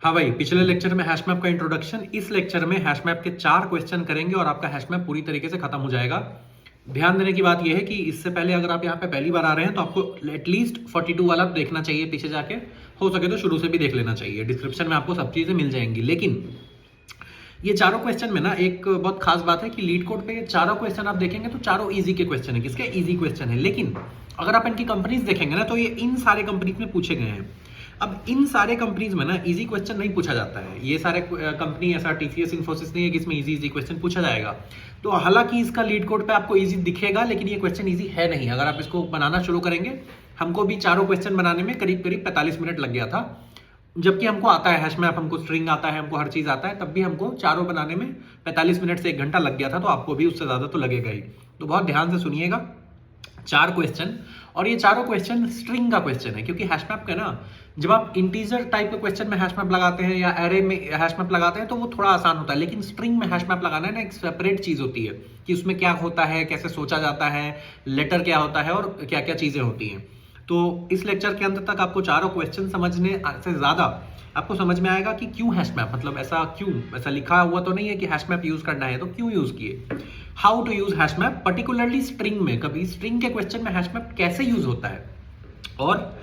हाँ भाई, पिछले लेक्चर में हैश मैप का इंट्रोडक्शन, इस लेक्चर में हैश मैप के 4 क्वेश्चन करेंगे और आपका हैश मैप पूरी तरीके से खत्म हो जाएगा। ध्यान देने की बात यह है कि इससे पहले अगर आप यहाँ पे पहली बार आ रहे हैं तो आपको एटलीस्ट 42 वाला देखना चाहिए पीछे जाके, हो सके तो शुरू से भी देख लेना चाहिए। डिस्क्रिप्शन में आपको सब चीजें मिल जाएंगी। लेकिन ये चारों क्वेश्चन में ना एक बहुत खास बात है कि लीड कोड पे ये चारों क्वेश्चन आप देखेंगे तो चारों इजी के क्वेश्चन है। किसके? इजी क्वेश्चन है। लेकिन अगर आप इनकी कंपनीज देखेंगे ना तो ये इन सारे कंपनीज में पूछे गए हैं। अब इन सारे कंपनीज में ना इजी क्वेश्चन नहीं पूछा जाता है। ये सारे कंपनी ऐसा टीसीएस इन्फोसिस नहीं है कि इसमें इजी क्वेश्चन पूछा जाएगा। तो हालांकि इसका लीड कोड पे आपको इजी दिखेगा, लेकिन ये क्वेश्चन इजी है नहीं। अगर आप इसको बनाना शुरू करेंगे, हमको भी चारों क्वेश्चन बनाने में करीब करीब 45 मिनट लग गया था, जबकि हमको आता है हैश मैप, हमको स्ट्रिंग आता है, हमको हर चीज आता है, तब भी हमको चारों बनाने में 45 मिनट से 1 घंटा लग गया था। तो आपको भी उससे ज्यादा तो लगेगा ही। तो बहुत ध्यान से सुनिएगा 4 क्वेश्चन, और ये चारों क्वेश्चन स्ट्रिंग का क्वेश्चन है। क्योंकि हैश मैप का ना, जब आप इंटीजर टाइप के क्वेश्चन में हैश मैप लगाते हैं या एरे में हैश मैप लगाते हैं तो वो थोड़ा आसान होता है। लेकिन स्ट्रिंग में हैश मैप लगाना है ना, एक सेपरेट चीज होती है कि उसमें क्या होता है, कैसे सोचा जाता है, लेटर क्या होता है और क्या क्या चीजें होती हैं। तो इस लेक्चर के अंत तक आपको चारों क्वेश्चन समझने से ज्यादा आपको समझ में आएगा कि क्यों हैश मैप, मतलब ऐसा लिखा हुआ तो नहीं है कि हैश मैप यूज करना है, तो क्यों यूज किए, how to use hash map, particularly string में। कभी स्ट्रिंग के क्वेश्चन में हैश मैप कैसे यूज होता है। और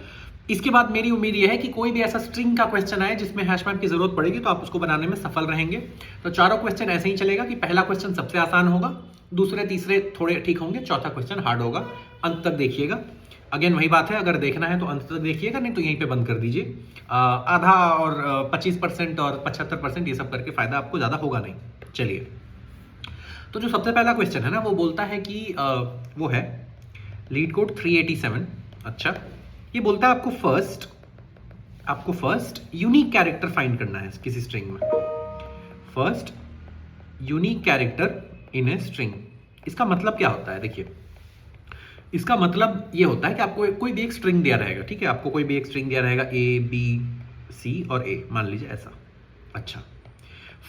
इसके बाद मेरी उम्मीद यह है कि कोई भी ऐसा स्ट्रिंग का क्वेश्चन आए जिसमें हैश मैप की जरूरत पड़ेगी तो आप उसको बनाने में सफल रहेंगे। तो चारों क्वेश्चन ऐसे ही चलेगा कि पहला क्वेश्चन सबसे आसान होगा, दूसरे तीसरे थोड़े ठीक होंगे, चौथा क्वेश्चन हार्ड होगा। अंत तक देखिएगा। अगेन वही बात है, अगर देखना है तो अंत तक देखिएगा, नहीं तो यहीं पे बंद कर दीजिए। आधा और 25% और 75% ये सब करके फायदा आपको ज्यादा होगा नहीं। चलिए, तो जो सबसे पहला क्वेश्चन है ना, वो बोलता है कि वो है लीड कोड 387। अच्छा, ये बोलता है आपको फर्स्ट यूनिक कैरेक्टर फाइंड करना है किसी स्ट्रिंग में। First unique character in a string. इसका मतलब क्या होता है? देखिए, इसका मतलब ये होता है कि आपको कोई भी एक स्ट्रिंग दिया रहेगा, ठीक है, आपको कोई भी एक स्ट्रिंग दिया रहेगा ए बी सी और ए, मान लीजिए ऐसा। अच्छा,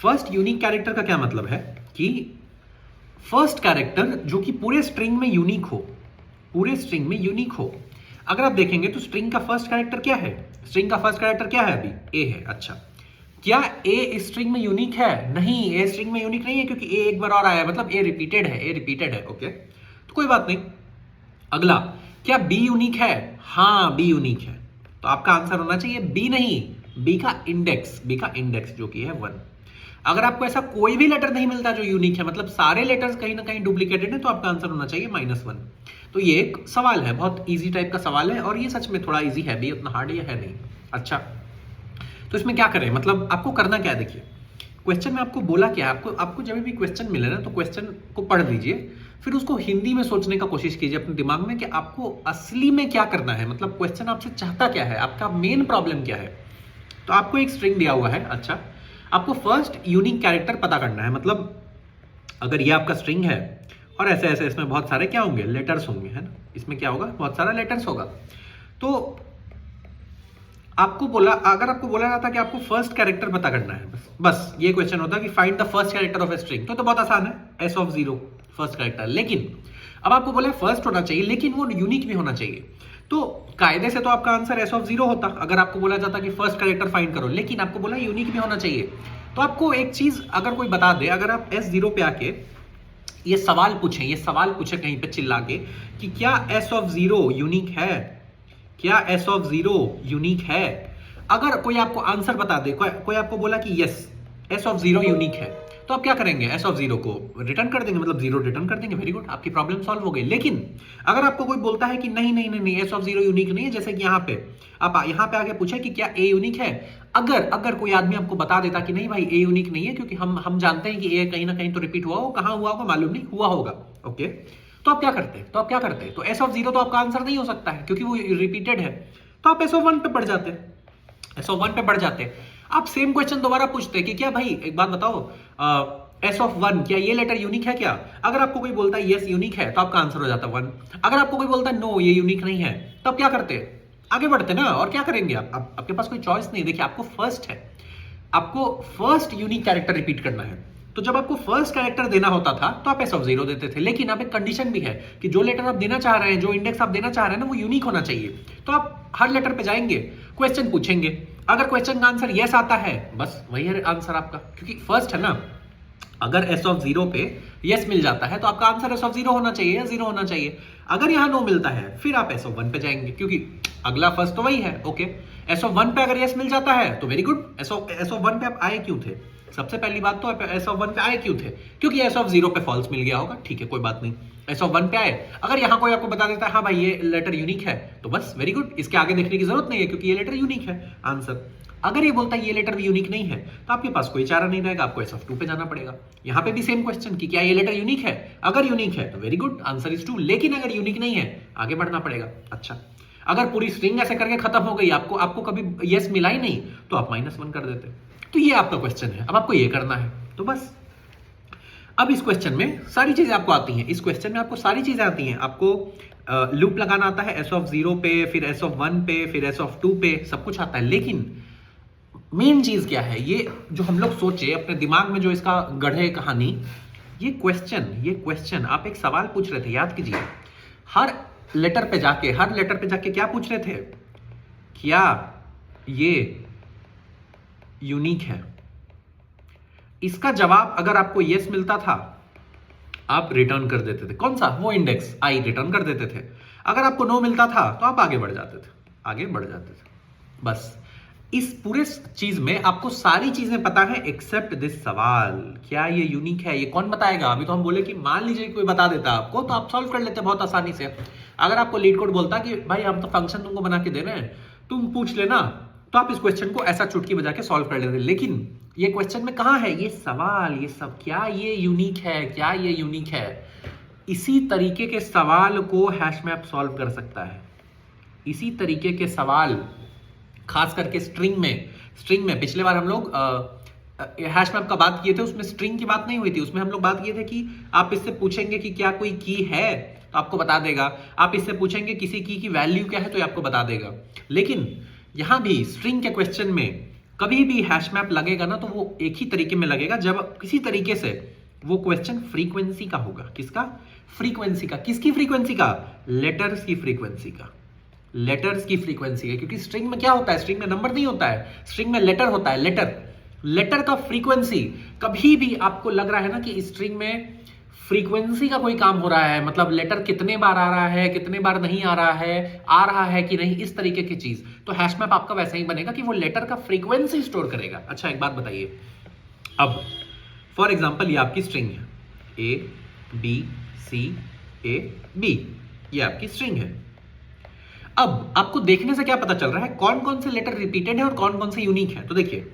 फर्स्ट यूनिक कैरेक्टर का क्या मतलब है कि फर्स्ट कैरेक्टर जो कि पूरे स्ट्रिंग में यूनिक हो, पूरे स्ट्रिंग में यूनिक हो। अगर आप देखेंगे तो स्ट्रिंग का फर्स्ट कैरेक्टर क्या है? स्ट्रिंग का फर्स्ट कैरेक्टर क्या है? अभी ए है। अच्छा, क्या ए स्ट्रिंग में यूनिक है? नहीं, ए स्ट्रिंग में यूनिक नहीं है, क्योंकि ए एक बार और आया है, मतलब ए रिपीटेड है। ओके, तो कोई बात नहीं। अगला, क्या बी यूनिक है? हाँ, बी यूनिक है। तो आपका आंसर होना चाहिए बी, नहीं, बी का इंडेक्स जो कि है 1। अगर आपको ऐसा कोई भी लेटर नहीं मिलता जो यूनिक है, मतलब सारे लेटर्स कहीं ना कहीं डुप्लीकेटेड है, तो आपका आंसर होना चाहिए -1। तो ये एक सवाल है, बहुत इजी टाइप का सवाल है, और ये सच में थोड़ा इजी है भी, उतना हार्ड ये है नहीं। अच्छा, तो इसमें क्या करें, मतलब आपको करना क्या है? देखिए, क्वेश्चन में आपको बोला क्या है, आपको जब भी क्वेश्चन मिले ना तो क्वेश्चन को पढ़ लीजिए, फिर उसको हिंदी में सोचने का कोशिश कीजिए अपने दिमाग में कि आपको असली में क्या करना है, मतलब क्वेश्चन आपसे चाहता क्या है, आपका मेन प्रॉब्लम क्या है। तो आपको एक स्ट्रिंग दिया हुआ है। अच्छा, आपको फर्स्ट यूनिक कैरेक्टर पता करना है। मतलब अगर ये आपका स्ट्रिंग है और ऐसे ऐसे इसमें बहुत सारे क्या होंगे, लेटर्स होंगे, है ना, इसमें क्या होगा, बहुत सारा लेटर्स होगा। तो अगर आपको बोला जाता कि आपको फर्स्ट कैरेक्टर पता करना है, बस ये क्वेश्चन होता कि find the first character of a string, तो बहुत आसान है, एस ऑफ 0 फर्स्ट कैरेक्टर। लेकिन अब आपको बोला फर्स्ट होना चाहिए, लेकिन वो यूनिक भी होना चाहिए। तो कायदे से तो आपका आंसर एस ऑफ 0 होता अगर आपको बोला जाता कि फर्स्ट कैरेक्टर फाइंड करो, लेकिन आपको बोला यूनिक भी होना चाहिए। तो आपको एक चीज अगर कोई बता दे, अगर आप S0 पे आके ये सवाल पूछे कहीं पे चिल्ला के कि क्या एस ऑफ 0 यूनिक है, क्या एस ऑफ 0 यूनिक है। अगर कोई आपको आंसर बता दे, कोई आपको बोला कि यस एस ऑफ 0 यूनिक है, तो आप क्या करेंगे, एस ऑफ 0 को रिटर्न कर देंगे, मतलब 0 रिटर्न कर देंगे। वेरी गुड, आपकी प्रॉब्लम सॉल्व हो गई। लेकिन अगर आपको कोई बोलता है कि नहीं एस ऑफ 0 यूनिक नहीं है, जैसे कि यहाँ पे आप यहाँ पे आके पूछे कि क्या ए यूनिक है, अगर कोई आदमी आपको बता देता कि नहीं भाई ए यूनिक नहीं है, क्योंकि हम जानते हैं कि ए कहीं ना कहीं तो रिपीट हुआ हो, कहाँ हुआ होगा मालूम नहीं, हुआ होगा। ओके, तो आप क्या करते? तो एस ऑफ 0 तो आपका आंसर नहीं हो सकता है, क्योंकि वो रिपीटेड है। तो आप एस ऑफ 1 पे बढ़ जाते। आप सेम क्वेश्चन दोबारा पूछते कि क्या भाई एक बात बताओ, एस ऑफ 1 क्या ये लेटर यूनिक है क्या? अगर आपको कोई बोलता है यस यूनिक है, तो आपका आंसर हो जाता 1। अगर आपको कोई बोलता है नो ये यूनिक नहीं है, तो आप क्या करते? आगे बढ़ते ना, और क्या करेंगे आप आपके पास कोई चॉइस नहीं। देखिए, आपको फर्स्ट यूनिक कैरेक्टर रिपीट करना है। तो जब आपको फर्स्ट कैरेक्टर देना होता था तो आप एस ऑफ 0 देते थे, लेकिन अब एक कंडीशन भी है कि जो लेटर आप देना चाह रहे हैं, जो इंडेक्स आप देना चाह रहे हैं ना, वो यूनिक होना चाहिए। तो आप हर लेटर पे जाएंगे, क्वेश्चन पूछेंगे, अगर क्वेश्चन का आंसर यस आता है बस वही है आंसर आपका, क्योंकि फर्स्ट है ना, अगर एस ऑफ जीरो पे यस मिल जाता है तो आपका आंसर एस ऑफ जीरो होना चाहिए या जीरो होना चाहिए। अगर यहां नो मिलता है फिर आप एस ऑफ वन पे जाएंगे, क्योंकि अगला फर्स्ट तो वही है। ओके, एस ऑफ वन पे अगर यस मिल जाता है तो very good. S of one पे आप आए क्यों थे? सबसे पहली बात तो एस ऑफ वन पे आए क्यों थे? क्योंकि एस ऑफ जीरो पे फॉल्स मिल गया होगा। ठीक है, कोई बात नहीं, एस ऑफ वन पे आए। अगर यहां कोई आपको बता देता है हाँ भाई ये लेटर यूनिक है, तो बस वेरी गुड, इसके आगे देखने की जरूरत नहीं है क्योंकि ये लेटर यूनिक है आंसर। अगर ये बोलता है ये लेटर भी यूनिक नहीं है तो आपके पास कोई चारा नहीं रहेगा, आपको एस ऑफ टू पे जाना पड़ेगा। यहां पे भी सेम क्वेश्चन कि क्या ये लेटर यूनिक है? अगर यूनिक है तो very good, answer is two. लेकिन अगर यूनिक नहीं है आगे बढ़ना पड़ेगा। अच्छा, अगर पूरी स्ट्रिंग ऐसे करके खत्म हो गई, आपको कभी यस मिला ही नहीं, तो आप -1 कर देते। तो ये आपका क्वेश्चन है, अब आपको ये करना है। तो बस अब इस क्वेश्चन में सारी चीजें आपको आती हैं, इस क्वेश्चन में आपको सारी चीजें आती हैं। आपको लूप लगाना आता है एस ऑफ जीरो पे, फिर एस ऑफ वन पे, फिर एस ऑफ टू पे, सब कुछ आता है। लेकिन मेन चीज क्या है, ये जो हम लोग सोचे अपने दिमाग में, जो इसका गढ़े कहानी, ये क्वेश्चन आप एक सवाल पूछ रहे थे, याद कीजिए। हर लेटर पे जाके क्या पूछ रहे थे? क्या ये यूनिक है? इसका जवाब अगर आपको यस मिलता था आप रिटर्न कर देते थे। कौन सा? वो इंडेक्स आई रिटर्न कर देते थे। अगर आपको नो मिलता था तो आप आगे बढ़ जाते थे। बस इस पूरे चीज में आपको सारी चीजें पता है एक्सेप्ट दिस सवाल, क्या ये यूनिक है? ये कौन बताएगा? अभी तो हम बोले कि मान लीजिए कोई बता देता आपको तो आप सॉल्व कर लेते बहुत आसानी से। अगर आपको लीड कोड बोलता कि भाई हम तो फंक्शन तुमको बना के दे रहे हैं, तुम पूछ लेना, तो आप इस क्वेश्चन को ऐसा चुटकी बजा के सॉल्व कर लेते। लेकिन ये क्वेश्चन में कहां है ये सवाल, ये सब, क्या ये यूनिक है? क्या ये यूनिक है? इसी तरीके के सवाल को हैशमैप सॉल्व कर सकता है। इसी तरीके के सवाल खास करके स्ट्रिंग में पिछले बार हम लोग हैशमैप का बात किए थे, उसमें स्ट्रिंग की बात नहीं हुई थी। उसमें हम लोग बात किए थे कि आप इससे पूछेंगे कि क्या कोई की है तो आपको बता देगा, आप इससे पूछेंगे किसी की वैल्यू क्या है तो ये आपको बता देगा। लेकिन यहां भी स्ट्रिंग के क्वेश्चन में कभी भी हैशमैप लगेगा ना तो वो एक ही तरीके में लगेगा, जब किसी तरीके से वो क्वेश्चन फ्रीक्वेंसी का होगा। किसका? फ्रीक्वेंसी का। किसकी फ्रीक्वेंसी का? लेटर्स की फ्रीक्वेंसी का। लेटर्स की फ्रीक्वेंसी है, क्योंकि स्ट्रिंग में क्या होता है? स्ट्रिंग में नंबर नहीं होता है, स्ट्रिंग में लेटर होता है। लेटर का फ्रीक्वेंसी, कभी भी आपको लग रहा है ना कि स्ट्रिंग में फ्रीक्वेंसी का कोई काम हो रहा है, मतलब लेटर कितने बार आ रहा है, कितने बार नहीं आ रहा है कि नहीं, इस तरीके की चीज, तो हैशमैप आपका वैसा ही बनेगा कि वो लेटर का फ्रीक्वेंसी स्टोर करेगा। अच्छा, एक बात बताइए, अब फॉर एग्जांपल ये आपकी स्ट्रिंग है ABCAB, ये आपकी स्ट्रिंग है। अब आपको देखने से क्या पता चल रहा है कौन कौन से लेटर रिपीटेड है और कौन कौन से यूनिक है? तो देखिए,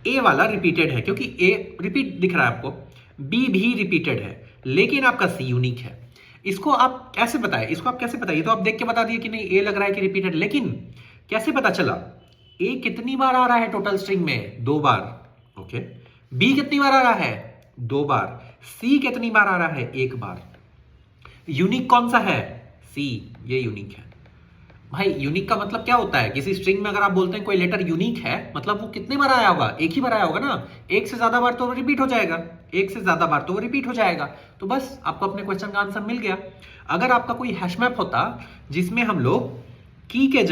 ए वाला रिपीटेड है क्योंकि ए रिपीट दिख रहा है आपको, बी भी रिपीटेड है, लेकिन आपका सी यूनिक है। इसको आप कैसे बताएं? इसको आप कैसे बताइए? तो आप देख के बता दिए कि नहीं ए लग रहा है कि रिपीटेड, लेकिन कैसे पता चला? ए कितनी बार आ रहा है टोटल स्ट्रिंग में? 2 बार। ओके, बी कितनी बार आ रहा है? 2 बार। सी कितनी बार आ रहा है? 1 बार। यूनिक कौन सा है? सी, ये यूनिक है। भाई यूनिक का मतलब क्या होता है? किसी स्ट्रिंग में अगर आप बोलते हैं कोई लेटर यूनिक है, मतलब वो कितने बार आया होगा? एक ही बार आया होगा ना। एक से ज्यादा बार तो वो रिपीट हो जाएगा, तो बस आपको अपने क्वेश्चन का आंसर मिल गया। अगर आपका कोई हैशमैप होता जिसमें हम लोग की के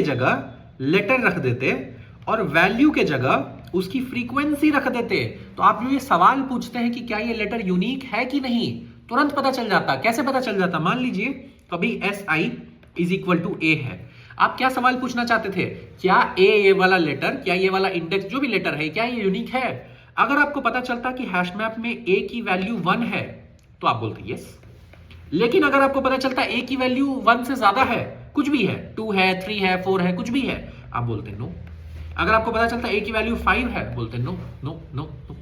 जगह लेटर रख देते और वैल्यू के जगह उसकी फ्रीक्वेंसी रख देते, तो आप जो ये सवाल पूछते हैं कि क्या ये लेटर यूनिक है कि नहीं, तुरंत पता चल जाता। कैसे पता चल जाता? मान लीजिए कभी SI is equal to A है, आप क्या सवाल पूछना चाहते थे? क्या ये वाला लेटर, क्या ये वाला इंडेक्स जो भी लेटर है, क्या ये यूनिक है? अगर आपको पता चलता कि हैशमैप में A की वैल्यू 1 है तो आप बोलते यस। लेकिन अगर आपको पता चलता A की वैल्यू 1 से ज्यादा है, कुछ भी है, 2 है, 3 है, 4 है, कुछ भी है, आप बोलते नो। अगर आपको पता चलता A की वैल्यू 5 है, बोलते नो नो नो नो।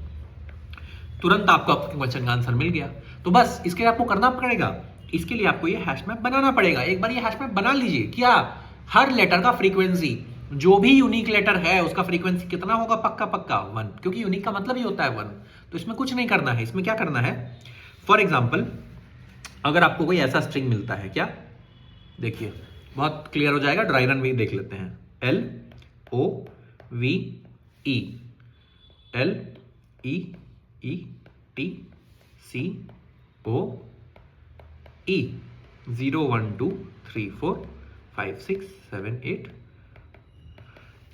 तुरंत आपको क्वेश्चन का आंसर मिल गया। तो बस इसके लिए आपको करना पड़ेगा, इसके लिए आपको ये हैशमैप बनाना पड़ेगा। एक बार ये हैशमैप बना लीजिए। क्या? हर लेटर का फ्रीक्वेंसी, जो भी यूनिक लेटर है उसका फ्रीक्वेंसी कितना होगा? पक्का 1, क्योंकि यूनिक का मतलब ही होता है 1। तो इसमें कुछ नहीं करना है। इसमें क्या करना है, फॉर एग्जाम्पल अगर आपको कोई ऐसा स्ट्रिंग मिलता है, क्या देखिए बहुत क्लियर हो जाएगा, ड्राई रन भी देख लेते हैं। LOVE, LETCOE 0 1 2 3 4 5 6 7 8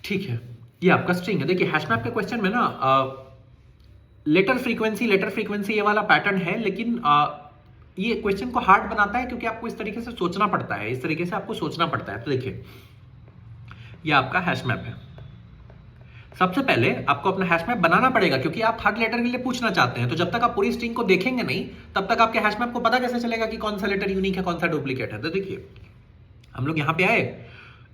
ठीक है, ये आपका स्ट्रिंग है। देखिए हैश मैप के क्वेश्चन में ना लेटर फ्रीक्वेंसी ये वाला पैटर्न है, लेकिन ये क्वेश्चन को हार्ड बनाता है क्योंकि आपको इस तरीके से सोचना पड़ता है, इस तरीके से आपको सोचना पड़ता है। तो देखिए ये आपका हैश मैप है। सबसे पहले आपको अपना हैश मैप बनाना पड़ेगा क्योंकि आप हर लेटर के लिए पूछना चाहते हैं। तो जब तक आप पूरी स्ट्रिंग को देखेंगे नहीं तब तक आपके हैश मैप को पता कैसे चलेगा कि कौन सा लेटर यूनिक है, कौन सा डुप्लीकेट है। तो देखिए हम लोग यहाँ पे आए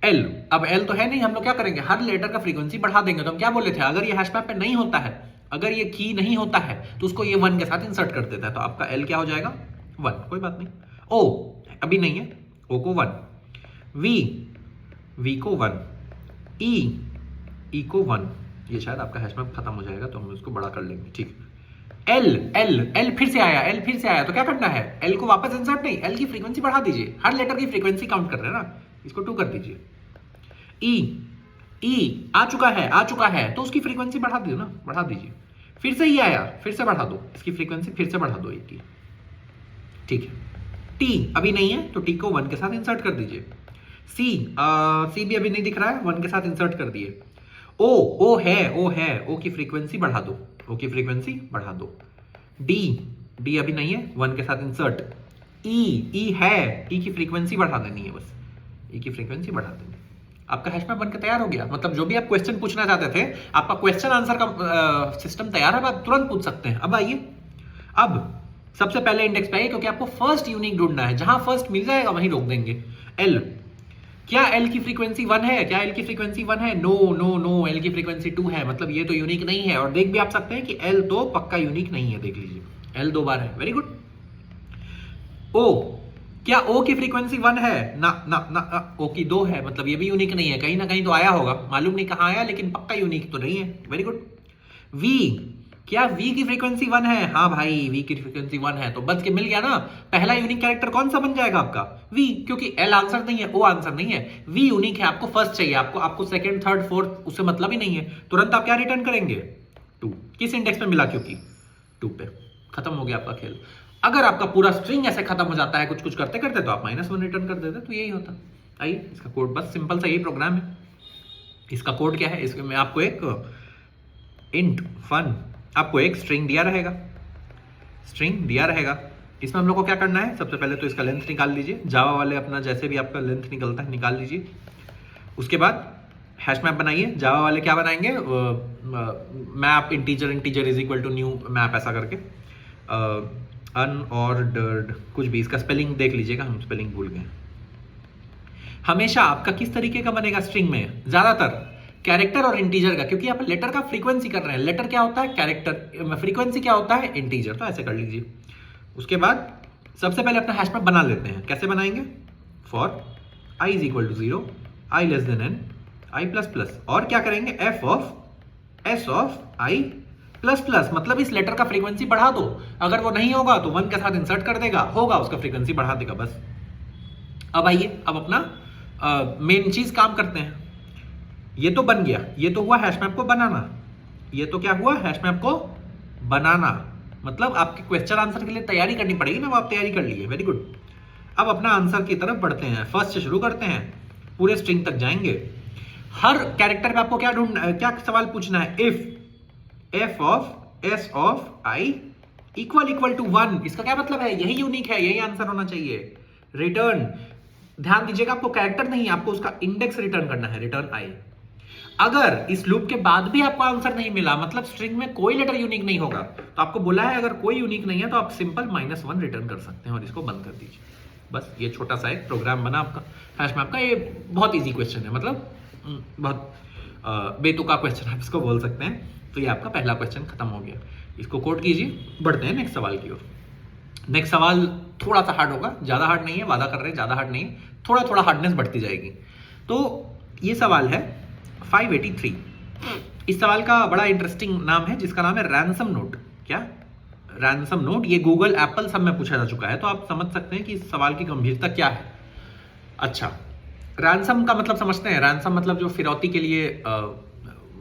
एल, अब एल तो है नहीं, हम लोग क्या करेंगे, हर लेटर का फ्रीक्वेंसी बढ़ा देंगे। तो हम क्या बोले थे, अगर ये हैश मैप पे नहीं होता है, अगर ये की नहीं होता है तो उसको ये 1 के साथ इंसर्ट कर देता है। तो आपका एल क्या हो जाएगा 1, कोई बात नहीं। ओ अभी नहीं है, ओ को 1, वी को 1, ई को 1। ये शायद आपका हैश मैप खत्म हो जाएगा तो हम इसको बड़ा कर लेंगे, ठीक। एल फिर से आया, तो क्या करना है, एल को वापस इंसर्ट नहीं, एल की फ्रीक्वेंसी बढ़ा दीजिए, हर लेटर की फ्रीक्वेंसी काउंट कर रहे हैं ना, इसको 2 कर दीजिए। ई आ चुका है तो उसकी फ्रीक्वेंसी बढ़ा दीजिए ना, बढ़ा दीजिए। फिर से ई आया, फिर से बढ़ा दो, इसकी फ्रीक्वेंसी फिर से बढ़ा दो एक की, ठीक है। टी अभी नहीं है तो टी को 1 के साथ इंसर्ट कर दीजिए। सी भी अभी नहीं दिख रहा है, 1 के साथ इंसर्ट कर दिए। ओ है, ओ की फ्रीक्वेंसी बढ़ा दो, डी अभी नहीं है, 1 के साथ इंसर्ट। ई है, ई की फ्रीक्वेंसी बढ़ा देनी है, बस ई की फ्रीक्वेंसी बढ़ा देनी। आपका हैश मैप बनकर तैयार हो गया। मतलब जो भी आप क्वेश्चन पूछना चाहते थे, आपका क्वेश्चन आंसर का सिस्टम तैयार है, आप तुरंत पूछ सकते हैं। अब आइए, अब सबसे पहले इंडेक्स पे आइए क्योंकि आपको फर्स्ट यूनिक ढूंढना है, जहां फर्स्ट मिल जाएगा वहीं रोक देंगे। एल, क्या एल की फ्रीक्वेंसी 1 है, नो, एल की फ्रीक्वेंसी 2 है, मतलब ये तो यूनिक नहीं है। और देख भी आप सकते हैं कि एल तो पक्का यूनिक नहीं है, देख लीजिए एल 2 बार है, वेरी गुड। ओ, क्या ओ की फ्रीक्वेंसी 1 है, ना, ओ की 2 है, मतलब ये भी यूनिक नहीं है, कहीं ना कहीं तो आया होगा, मालूम नहीं कहां आया, लेकिन पक्का यूनिक तो नहीं है, वेरी गुड। वी, क्या V की फ्रीक्वेंसी 1 है, हाँ भाई V की फ्रीक्वेंसी 1 है, तो बच के मिल गया ना। पहला यूनिक कैरेक्टर कौन सा बन जाएगा आपका V, क्योंकि L आंसर नहीं है, O आंसर नहीं है, V यूनिक है, आपको फर्स्ट चाहिए, आपको सेकंड, थर्ड, फोर्थ उससे मतलब ही नहीं है। तुरंत आप क्या रिटर्न करेंगे 2, किस इंडेक्स पे मिला, क्योंकि 2 पे। खत्म हो गया आपका खेल। अगर आपका पूरा स्ट्रिंग ऐसे खत्म हो जाता है कुछ करते करते तो आप -1 रिटर्न कर देते, तो यही होता। आइए इसका कोड, बस सिंपल सा यही प्रोग्राम है। इसका कोड क्या है, इसमें आपको एक इंट फन, आपको एक स्ट्रिंग दिया रहेगा, इसमें हम लोग को क्या करना है, सबसे पहले तो इसका लेंथ निकाल लीजिए, जावा वाले अपना जैसे भी आपका लेंथ निकलता है निकाल लीजिए। उसके बाद हैश मैप बनाइए, जावा वाले क्या बनाएंगे, map integer is equal to new map, ऐसा करके अनऑर्डर्ड कुछ भी, इसका स्पेलिंग देख लीजिएगा, हम स्पेलिंग भूल गए। हमेशा आपका किस तरीके का बनेगा स्ट्रिंग में, ज्यादातर कैरेक्टर और इंटीजर का, क्योंकि आप लेटर का फ्रीक्वेंसी कर रहे हैं, लेटर क्या होता है कैरेक्टर, फ्रीक्वेंसी क्या होता है इंटीजर, तो ऐसे कर लीजिए। उसके बाद सबसे पहले अपना हैश मैप बना लेते हैं, कैसे बनाएंगे, for i is equal to 0, i less than n, i plus plus, और क्या करेंगे f of s of i plus plus, मतलब इस लेटर का फ्रीक्वेंसी बढ़ा दो, अगर वो नहीं होगा तो 1 के साथ इंसर्ट कर देगा, होगा उसका फ्रीक्वेंसी बढ़ा देगा, बस। अब आइए, अब अपना मेन चीज काम करते हैं। ये तो बन गया, ये तो हुआ हैश मैप को बनाना, ये तो क्या हुआ, हैश मैप को बनाना, मतलब आपके क्वेश्चन आंसर के लिए तैयारी करनी पड़ेगी ना, वो आप तैयारी कर लिए, वेरी गुड। अब अपना आंसर की तरफ बढ़ते हैं, फर्स्ट से शुरू करते हैं, पूरे स्ट्रिंग तक जाएंगे। हर कैरेक्टर पे आपको क्या सवाल पूछना है, if f of s of i equal to 1, इसका क्या मतलब है, यही यूनिक है, यही आंसर होना चाहिए। रिटर्न, ध्यान दीजिएगा, आपको कैरेक्टर नहीं, आपको उसका इंडेक्स रिटर्न करना है, रिटर्न i। अगर इस लूप के बाद भी आपको आंसर नहीं मिला, मतलब स्ट्रिंग में कोई लेटर यूनिक नहीं होगा, तो आपको बोला है अगर कोई यूनिक नहीं है तो आप सिंपल -1 रिटर्न कर सकते हैं और इसको बंद कर दीजिए। बस ये छोटा सा एक प्रोग्राम बना आपका हैश मैप का। ये बहुत इजी क्वेश्चन है, मतलब बहुत बेतुका क्वेश्चन आप इसको बोल सकते हैं। तो ये आपका पहला क्वेश्चन खत्म हो गया, इसको कोड कीजिए, बढ़ते हैं नेक्स्ट सवाल की ओर। नेक्स्ट सवाल थोड़ा सा हार्ड होगा, ज्यादा हार्ड नहीं है, वादा कर रहे हैं ज्यादा हार्ड नहीं है, थोड़ा थोड़ा हार्डनेस बढ़ती जाएगी। तो ये सवाल है 583। इस सवाल का बड़ा इंटरेस्टिंग नाम है, जिसका नाम है रैंसम नोट। क्या रैंसम नोट, ये गूगल एप्पल सब में पूछा जा चुका है, तो आप समझ सकते हैं कि इस सवाल की गंभीरता क्या है। अच्छा, रैंसम का मतलब समझते हैं, रैंसम मतलब जो फिरौती के लिए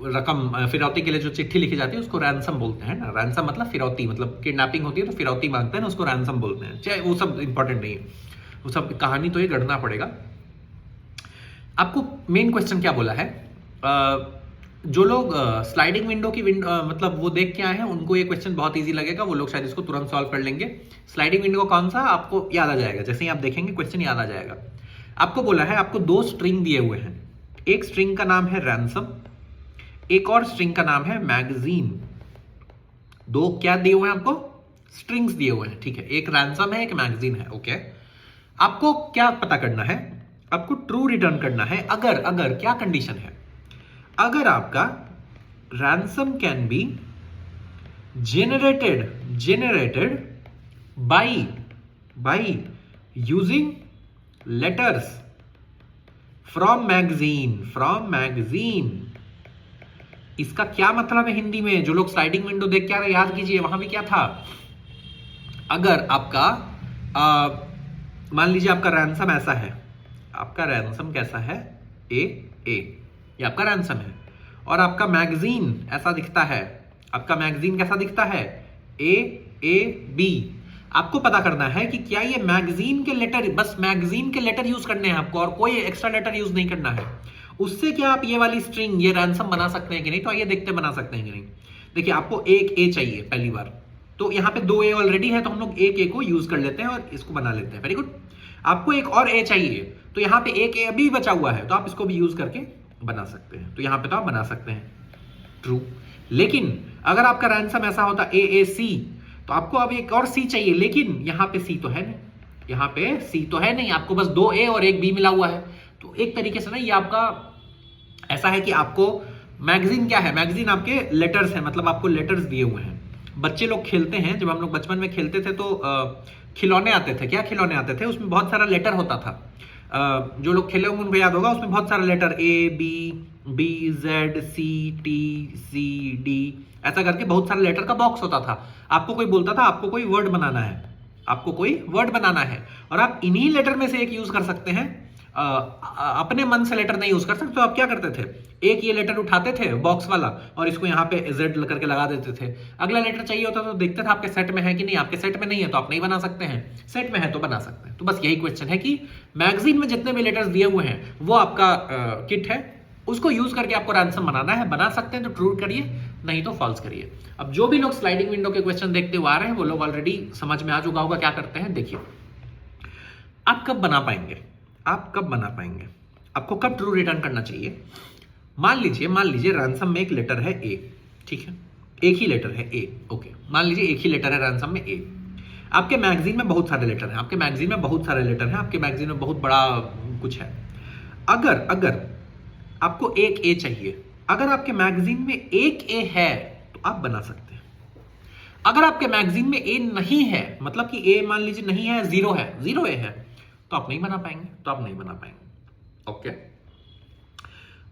रकम, फिरौती के लिए जो चिट्ठी लिखी जाती है उसको रैंसम बोलते हैं ना। रैंसम मतलब फिरौती, मतलब किडनैपिंग होती है तो फिरौती मांगते हैं ना, उसको रैंसम बोलते हैं। चाहे वो सब इंपॉर्टेंट नहीं है, वो सब कहानी तो ये गढ़ना पड़ेगा। आपको मेन क्वेश्चन क्या बोला है, जो लोग स्लाइडिंग विंडो की मतलब वो देख के आए हैं उनको ये क्वेश्चन बहुत इजी लगेगा, वो लोग शायद इसको तुरंत सॉल्व कर लेंगे। स्लाइडिंग विंडो कौन सा आपको याद आ जाएगा, जैसे ही आप देखेंगे क्वेश्चन याद आ जाएगा। आपको बोला है, आपको दो स्ट्रिंग दिए हुए हैं, एक स्ट्रिंग का नाम है रैंसम, एक और स्ट्रिंग का नाम है मैगजीन। दो क्या दिए हुए हैं आपको, स्ट्रिंग्स दिए हुए हैं, ठीक है, एक रैंसम है एक मैगजीन है, ओके। आपको क्या पता करना है, आपको ट्रू रिटर्न करना है अगर अगर क्या कंडीशन है, अगर आपका ransom can be generated by using letters from magazine। इसका क्या मतलब है हिंदी में, जो लोग स्लाइडिंग विंडो देख के आ रहे याद कीजिए, वहां भी क्या था, अगर आपका मान लीजिए आपका रैंसम ऐसा है, आपका रैंसम कैसा है, ए ये आपका रैंसम है, और आपका मैगजीन ऐसा दिखता है, आपका मैगजीन कैसा दिखता है, ए आपको पता करना है कि क्या ये मैगजीन के लेटर, बस मैगजीन के लेटर यूज करने हैं आपको और कोई एक्स्ट्रा लेटर यूज नहीं करना है। उससे क्या आप ये वाली स्ट्रिंग, ये रैंसम बना सकते हैं कि नहीं, तो आइए देखते बना सकते हैं कि नहीं। देखिए आपको एक ए चाहिए पहली बार, तो यहाँ पे दो ए ऑलरेडी है, तो हम लोग एक ए को यूज कर लेते हैं और इसको बना लेते हैं, वेरी गुड। आपको एक और ए चाहिए, तो यहाँ पे एक ए अभी बचा हुआ है, तो आप इसको भी यूज करके बना सकते हैं, तो यहाँ पे तो आप बना सकते हैं, ट्रू। लेकिन अगर आपका रैंसम ऐसा होता AAC, तो आपको अब एक और C चाहिए, लेकिन यहाँ पे C तो है नहीं, यहाँ पे C तो है नहीं, आपको बस दो A और एक B मिला हुआ है। तो एक तरीके से ना ये आपका ऐसा है कि आपको मैगजीन क्या है, मैगजीन आपके लेटर्स है, मतलब आपको लेटर्स दिए हुए हैं। बच्चे लोग खेलते हैं, जब हम लोग बचपन में खेलते थे तो खिलौने आते थे, क्या खिलौने आते थे, उसमें बहुत सारा लेटर होता था। जो लोग खेले होंगे उनको याद होगा, उसमें बहुत सारा लेटर ABBZ CTCD ऐसा करके बहुत सारे लेटर का बॉक्स होता था। आपको कोई बोलता था आपको कोई वर्ड बनाना है, आपको कोई वर्ड बनाना है, और आप इन्हीं लेटर में से एक यूज कर सकते हैं, अपने मन से लेटर नहीं यूज कर सकते। तो आप क्या करते थे, एक ये लेटर उठाते थे बॉक्स वाला और इसको यहाँ पे Z करके लगा देते थे। अगला लेटर चाहिए होता तो देखते थे आपके सेट में है कि नहीं, आपके सेट में नहीं है तो आप नहीं बना सकते हैं, सेट में है तो बना सकते हैं। तो बस यही क्वेश्चन है कि मैगजीन में जितने भी लेटर्स दिए हुए हैं वो आपका किट है, उसको यूज करके आपको रैंसम बनाना है। बना सकते हैं तो ट्रू करिए, नहीं तो फॉल्स करिए। अब जो भी लोग स्लाइडिंग विंडो के क्वेश्चन देखते हुए आ रहे हैं वो लोग ऑलरेडी समझ में आ चुका होगा क्या करते हैं। देखिए आप कब बना पाएंगे, आप कब बना पाएंगे, आपको कब ट्रू रिटर्न करना चाहिए। मान लीजिए रैंसम में एक लेटर है ए, ठीक है, एक ही लेटर है ए, ओके। मान लीजिए एक ही लेटर है रैंसम में ए। आपके मैगजीन में बहुत सारे लेटर हैं, आपके मैगजीन में बहुत सारे लेटर हैं, आपके मैगजीन में बहुत बड़ा कुछ है। अगर आपको एक ए चाहिए, अगर आपके मैगजीन में एक ए है तो आप बना सकते हैं। अगर आपके मैगजीन में ए नहीं है, मतलब कि ए मान लीजिए नहीं है, जीरो ए है, तो आप नहीं बना पाएंगे, ओके।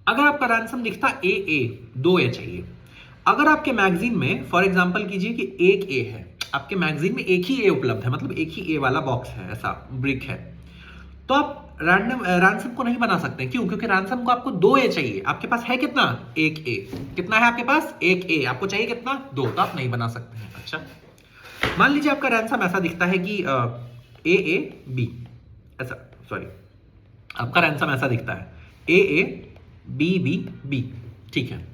अगर आपका रैंसम दिखता ए दो ए चाहिए। अगर आपके मैगजीन में फॉर एग्जांपल कीजिए कि एक ए है, आपके मैगजीन में एक ही ए उपलब्ध है, मतलब एक ही ए वाला बॉक्स है, ऐसा ब्रिक है, तो आप रैंसम को नहीं बना सकते। क्यों? क्योंकि रैंसम को आपको दो ए चाहिए, आपके पास है कितना, एक ए। कितना है आपके पास, एक ए, आपको चाहिए कितना, दो, तो आप नहीं बना सकते हैं। अच्छा, मान लीजिए आपका रैंसम ऐसा दिखता है कि AAB ऐसा, सॉरी, आपका रैंसम ऐसा दिखता है AABBB, ठीक है।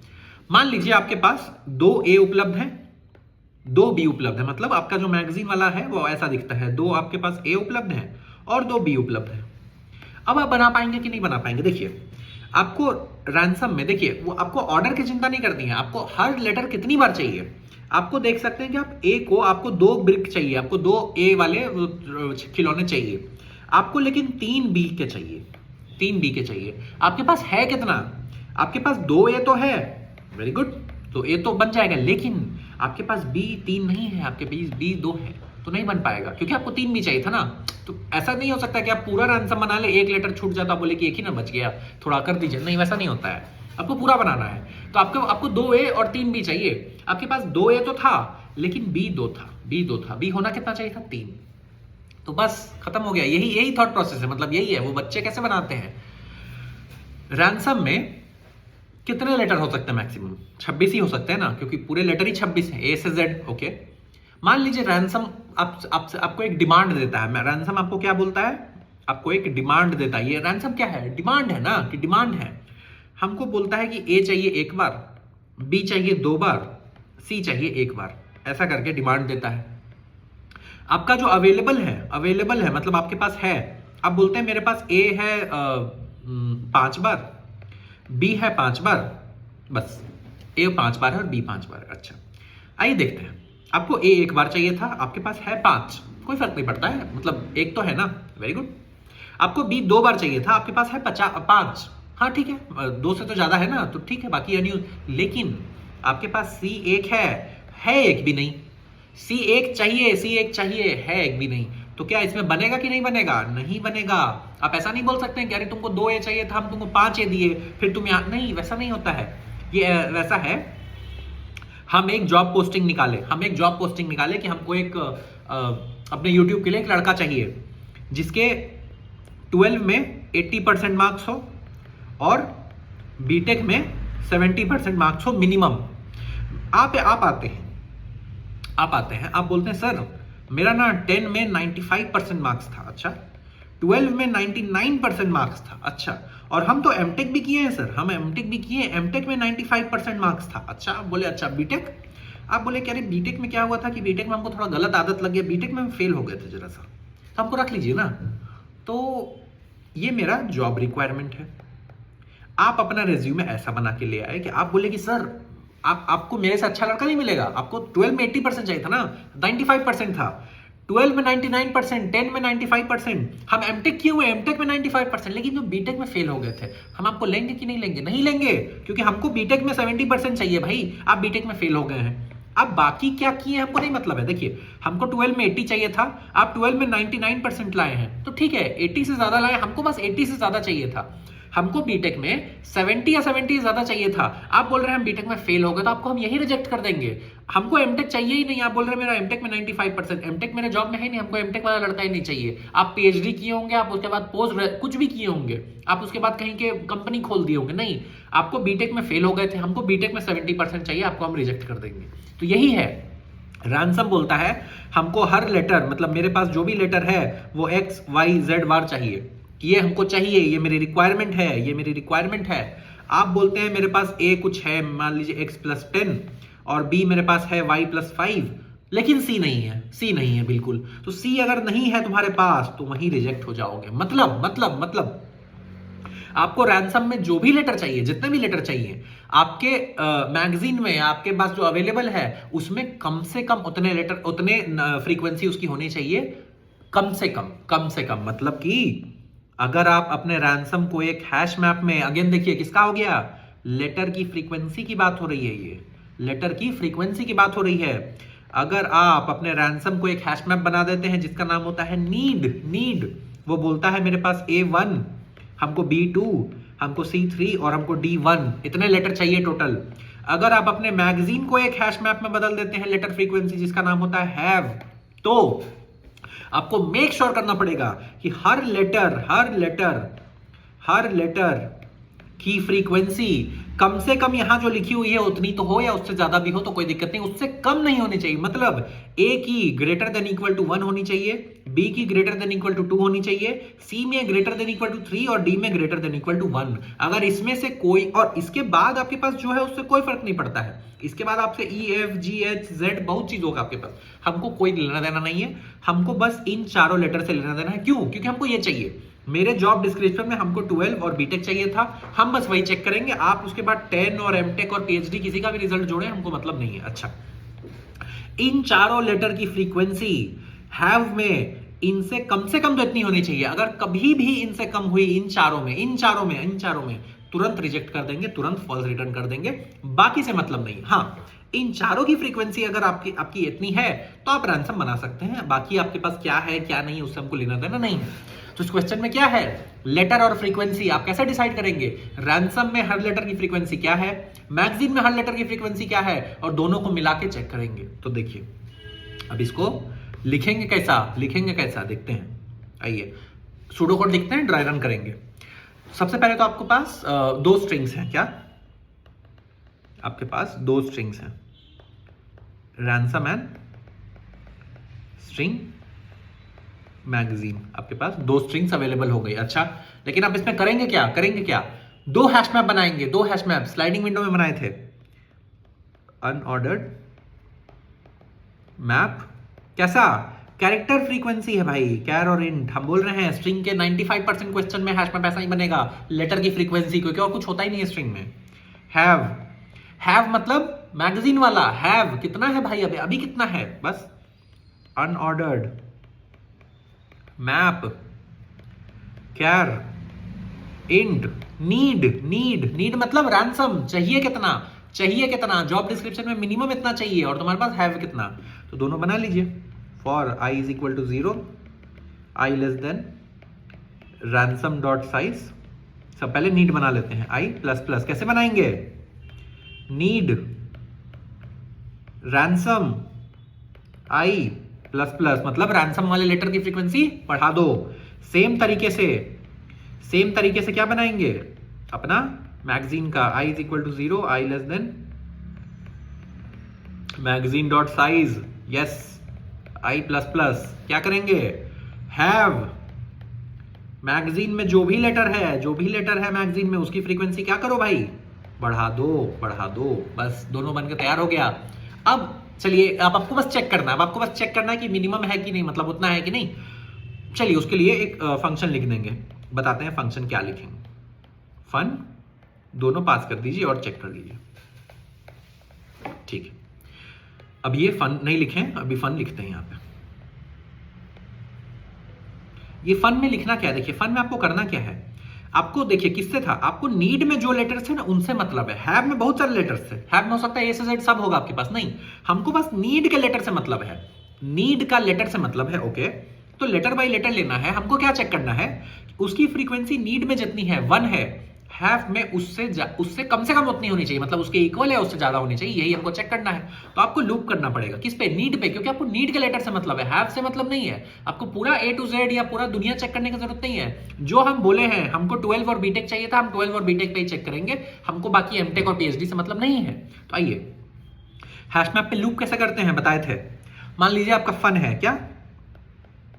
मान लीजिए आपके पास दो ए उपलब्ध है, दो बी उपलब्ध है, मतलब आपका जो मैगजीन वाला है वो ऐसा दिखता है, दो आपके पास ए उपलब्ध है और दो बी उपलब्ध है। अब आप बना पाएंगे कि नहीं बना पाएंगे। देखिए आपको रैंसम में, देखिए वो आपको ऑर्डर की चिंता नहीं करनी है, आपको हर लेटर कितनी बार चाहिए। आपको देख सकते हैं कि आप ए को, आपको दो ब्रिक चाहिए, आपको दो ए वाले खिलौने चाहिए आपको, लेकिन तीन बी के चाहिए। आपके पास है कितना, आपके पास दो ए तो है, वेरी गुड, तो ए तो बन जाएगा, लेकिन आपके पास बी तीन नहीं है, आपके पास बी दो है, तो नहीं बन पाएगा, क्योंकि आपको तीन भी चाहिए था ना। तो ऐसा नहीं हो सकता कि आप पूरा रैंसम बना ले, एक लेटर छूट जाता, बोले कि एक ही ना बच गया, थोड़ा कर दीजिए, नहीं वैसा नहीं होता है, आपको पूरा बनाना है। तो आपको दो ए और तीन बी चाहिए। आपके पास दो ए तो था लेकिन बी दो था, बी होना कितना चाहिए था, तीन। तो बस खत्म हो गया। यही थॉट प्रोसेस है, मतलब यही है, वो बच्चे कैसे बनाते हैं। रैंसम में कितने लेटर हो सकते हैं, मैक्सिमम 26 ही हो सकते हैं ना, क्योंकि पूरे लेटर ही 26 है, ए से जेड, ओके। मान लीजिए रैंसम आपको एक डिमांड देता है, रैंसम आपको क्या बोलता है, आपको एक डिमांड देता है। ये रैंसम क्या है, डिमांड है ना, कि डिमांड है। हमको बोलता है कि ए चाहिए एक बार, बी चाहिए 2 बार, सी चाहिए 1 बार, ऐसा करके डिमांड देता है। आपका जो अवेलेबल है मतलब आपके पास है, आप बोलते हैं मेरे पास ए है 5 बार, बी है 5 बार, बस ए 5 बार है और बी 5 बार है। अच्छा, आइए देखते हैं। आपको ए 1 बार चाहिए था, आपके पास है 5, कोई फर्क नहीं पड़ता है, मतलब एक तो है ना, वेरी गुड। आपको बी 2 बार चाहिए था, आपके पास है 5, हाँ ठीक है, 2 से तो ज्यादा है ना, तो ठीक है, बाकी अनयूज। लेकिन आपके पास सी 1 है एक भी नहीं, सी 1 चाहिए, है एक भी नहीं, तो क्या इसमें बनेगा कि नहीं बनेगा? नहीं बनेगा। आप ऐसा नहीं बोल सकते हैं कि अरे तुमको 2 ए चाहिए था, हम तुमको 5 ए दिए, फिर तुम यहाँ, नहीं, वैसा नहीं होता है। ये वैसा है, हम एक जॉब पोस्टिंग निकाले कि हमको एक अपने यूट्यूब के लिए एक लड़का चाहिए जिसके 12 में 80% मार्क्स हो और बीटेक में 70% मार्क्स हो मिनिमम। आप आते हैं, आप बोलते हैं सर मेरा ना 10 में 95% मार्क्स था, अच्छा 12 में 99% मार्क्स था, अच्छा, और हम तो एमटेक भी किए हैं सर, हम एमटेक भी किए हैं, एमटेक में 95% मार्क्स था, अच्छा। आप बोले अच्छा बीटेक, आप बोले कि अरे बीटेक में क्या हुआ था कि बीटेक में हमको थोड़ा गलत आदत लग गया, बीटेक में हम फेल हो गए थे जरा सा, तो हमको रख लीजिए ना। तो ये मेरा जॉब रिक्वायरमेंट है। आप अपना रिज्यूमे ऐसा बना के ले आए कि आप बोले कि सर आपको मेरे से अच्छा लड़का नहीं मिलेगा, आपको 12 में 80% चाहिए था ना, 95% था, 12 में 99%, 10 में 95%, हम एमटेक किए हुए, एमटेक में 95%, लेकिन जो बीटेक में फेल हो गए थे, हम आपको लेंगे कि नहीं लेंगे? नहीं लेंगे, क्योंकि हमको बीटेक में 70% चाहिए भाई, आप बीटेक में फेल हो गए हैं। अब बाकी क्या किए हमको नहीं मतलब है। देखिए, हमको 12 में 80 चाहिए था, आप 12 में 99% लाए हैं, तो ठीक है, 80 से ज्यादा लाए, हमको बस 80 से ज्यादा चाहिए था, हमको बीटेक में 70 या 70 ज्यादा चाहिए था। आप बोल रहे हैं हम बीटेक में फेल हो गए, तो आपको हम यही रिजेक्ट कर देंगे। हमको एमटेक चाहिए ही नहीं, आप बोल रहे हैं मेरा एमटेक में 95%, एमटेक मेरे जॉब में है नहीं, हमको एमटेक वाला लड़का ही नहीं चाहिए। आप पीएचडी किए होंगे, आप उसके बाद पोस्ट कुछ भी किए होंगे, आप उसके बाद कहीं के कंपनी खोल दिए होंगे, नहीं, आपको बीटेक में फेल हो गए थे, हमको बीटेक में 70% चाहिए, आपको हम रिजेक्ट कर देंगे। तो यही है, रैंसम बोलता है हमको हर लेटर, मतलब मेरे पास जो भी लेटर है वो एक्स वाई जेड बार चाहिए, ये हमको चाहिए, ये मेरी रिक्वायरमेंट है। आप बोलते हैं मेरे पास ए कुछ है, मान लीजिए x+10 और बी मेरे पास है y+5, लेकिन सी नहीं है बिल्कुल। तो सी अगर नहीं है तुम्हारे पास तो वहीं रिजेक्ट हो जाओगे। मतलब आपको रैंसम में जो भी लेटर चाहिए, जितने भी लेटर चाहिए, आपके मैगजीन में आपके पास जो अवेलेबल है उसमें कम से कम उतने लेटर, उतने फ्रीक्वेंसी उसकी होनी चाहिए, कम से कम मतलब कि अगर आप अपने रैंसम को एक हैश मैप में, अगेन देखिए किसका हो गया, लेटर की फ्रीक्वेंसी की बात हो रही है, ये लेटर की फ्रीक्वेंसी की बात हो रही है। अगर आप अपने रैंसम को एक हैश मैप बना देते हैं जिसका नाम होता है नीड, वो बोलता है मेरे पास A1, हमको B2, हमको C3 और हमको D1, इतने लेटर चाहिए टोटल। अगर आप अपने मैगजीन को एक हैश मैप में बदल देते हैं लेटर फ्रीक्वेंसी जिसका नाम होता है हैव, तो आपको मेक श्योर करना पड़ेगा कि हर लेटर की फ्रीक्वेंसी कम से कम यहां जो लिखी हुई है उतनी तो हो, या उससे ज्यादा भी हो तो कोई दिक्कत नहीं, उससे कम नहीं होनी चाहिए। मतलब A की ग्रेटर देन इक्वल टू 1 होनी चाहिए, B की ग्रेटर देन इक्वल टू 2 होनी चाहिए, C में ग्रेटर देन इक्वल टू 3 और D में ग्रेटर देन इक्वल टू 1। अगर इसमें से कोई, और इसके बाद आपके पास जो है उससे कोई फर्क नहीं पड़ता है, इसके बाद आपसे E F G H Z बहुत चीज होगा आपके पास, हमको कोई लेना देना नहीं है, हमको बस इन चारों लेटर से लेना देना है। क्यों? क्योंकि हमको ये चाहिए। मेरे जॉब डिस्क्रिप्शन में हमको 12 और बीटेक चाहिए था, हम बस वही चेक करेंगे, आप उसके बाद 10 और एमटेक और पीएचडी किसी का भी रिजल्ट जोड़े, हमको मतलब नहीं है। अच्छा, इन चारों लेटर की फ्रीक्वेंसी हैव में इनसे कम तो इतनी होनी चाहिए। अगर कभी भी इनसे कम हुई इन चारों में तुरंत रिजेक्ट कर देंगे, तुरंत फॉल्स रिटर्न कर देंगे, बाकी से मतलब नहीं। हाँ, इन चारों की फ्रीक्वेंसी अगर आपकी इतनी है तो आप रैंसम बना सकते हैं, बाकी आपके पास क्या है क्या नहीं उससे हमको लेना देना नहीं है। तो इस क्वेश्चन में क्या है, लेटर और फ्रीक्वेंसी आप कैसे डिसाइड करेंगे? रैंसम में हर लेटर की फ्रीक्वेंसी क्या है, मैगजीन में हर लेटर की फ्रीक्वेंसी क्या है, और दोनों को मिला के चेक करेंगे। तो देखिए, अब इसको लिखेंगे कैसा देखते हैं। आइए सूडो कोड लिखते हैं, ड्राई रन करेंगे। सबसे पहले तो आपके पास 2 स्ट्रिंग्स हैं, क्या आपके पास 2 स्ट्रिंग्स हैं, रैंसम एंड स्ट्रिंग मैगजीन, आपके पास 2 स्ट्रिंग्स अवेलेबल हो गई। अच्छा, लेकिन आप इसमें करेंगे क्या, दो हैश मैप बनाएंगे, दो हैश मैप स्लाइडिंग विंडो में बनाए थे। अनऑर्डर्ड मैप कैसा, कैरेक्टर फ्रीक्वेंसी है भाई, कैर और इंट। हम बोल रहे हैं स्ट्रिंग के 95% क्वेश्चन में हैश मैप ऐसा ही बनेगा, लेटर की फ्रीक्वेंसी, क्योंकि और कुछ होता ही नहीं है स्ट्रिंग में। हैव मतलब मैगजीन वाला हैव, कितना है भाई, अभी अभी कितना है बस। Unordered map char int need मतलब रैंसम, चाहिए कितना, जॉब डिस्क्रिप्शन में मिनिमम इतना चाहिए और तुम्हारे पास हैव कितना, तो दोनों बना लीजिए। For i is equal to 0, i less than ransom dot size. सब पहले नीड बना लेते हैं, आई प्लस प्लस कैसे बनाएंगे, नीड रैंसम आई प्लस प्लस, मतलब रैंसम वाले लेटर की फ्रीक्वेंसी बढ़ा दो। सेम तरीके से क्या बनाएंगे अपना मैगजीन का, i is equal to 0, i less than magazine dot size, yes i plus plus. क्या करेंगे, हैव मैगजीन में जो भी लेटर है मैगजीन में, उसकी फ्रीक्वेंसी क्या करो भाई, बढ़ा दो, बस दोनों बनकर तैयार हो गया। अब चलिए, अब आपको बस चेक करना है कि मिनिमम है कि नहीं, मतलब उतना है कि नहीं। चलिए उसके लिए एक फंक्शन लिख देंगे, बताते हैं फंक्शन क्या लिखेंगे। फन दोनों पास कर दीजिए और चेक कर लीजिए, ठीक है। अब ये फन नहीं लिखें, अभी फन लिखते हैं यहां पे। ये फन में लिखना क्या है, देखिए फन में आपको करना क्या है, आपको देखिए किससे था, आपको नीड में जो लेटर्स थे ना उनसे मतलब है। हैव में बहुत सारे लेटर्स थे, हैव में हो सकता है ए से जेड सब होगा आपके पास, नहीं, हमको बस नीड के लेटर से मतलब है, नीड का लेटर से मतलब है। ओके, तो लेटर बाय लेटर लेना है। हमको क्या चेक करना है, उसकी फ्रीक्वेंसी नीड में जितनी है 1 है, हैव में उससे कम से कम उतनी होनी चाहिए, मतलब उसके इक्वल है, उससे ज्यादा होनी चाहिए, यही हमको चेक करना है। तो आपको लूप करना पड़ेगा किस पे, नीड पे, क्योंकि आपको नीड के लेटर से मतलब है, हैव से मतलब नहीं है। आपको पूरा ए टू जेड या पूरा दुनिया चेक करने की जरूरत नहीं है। जो हम बोले हैं हमको 12 और बीटेक चाहिए था, हम 12 और बीटेक पे ही चेक करेंगे, हमको बाकी एमटेक और पीएचडी से मतलब नहीं है। तो आइए हैश मैप पे लूप कैसे करते हैं बताए थे। मान लीजिए आपका फन है, क्या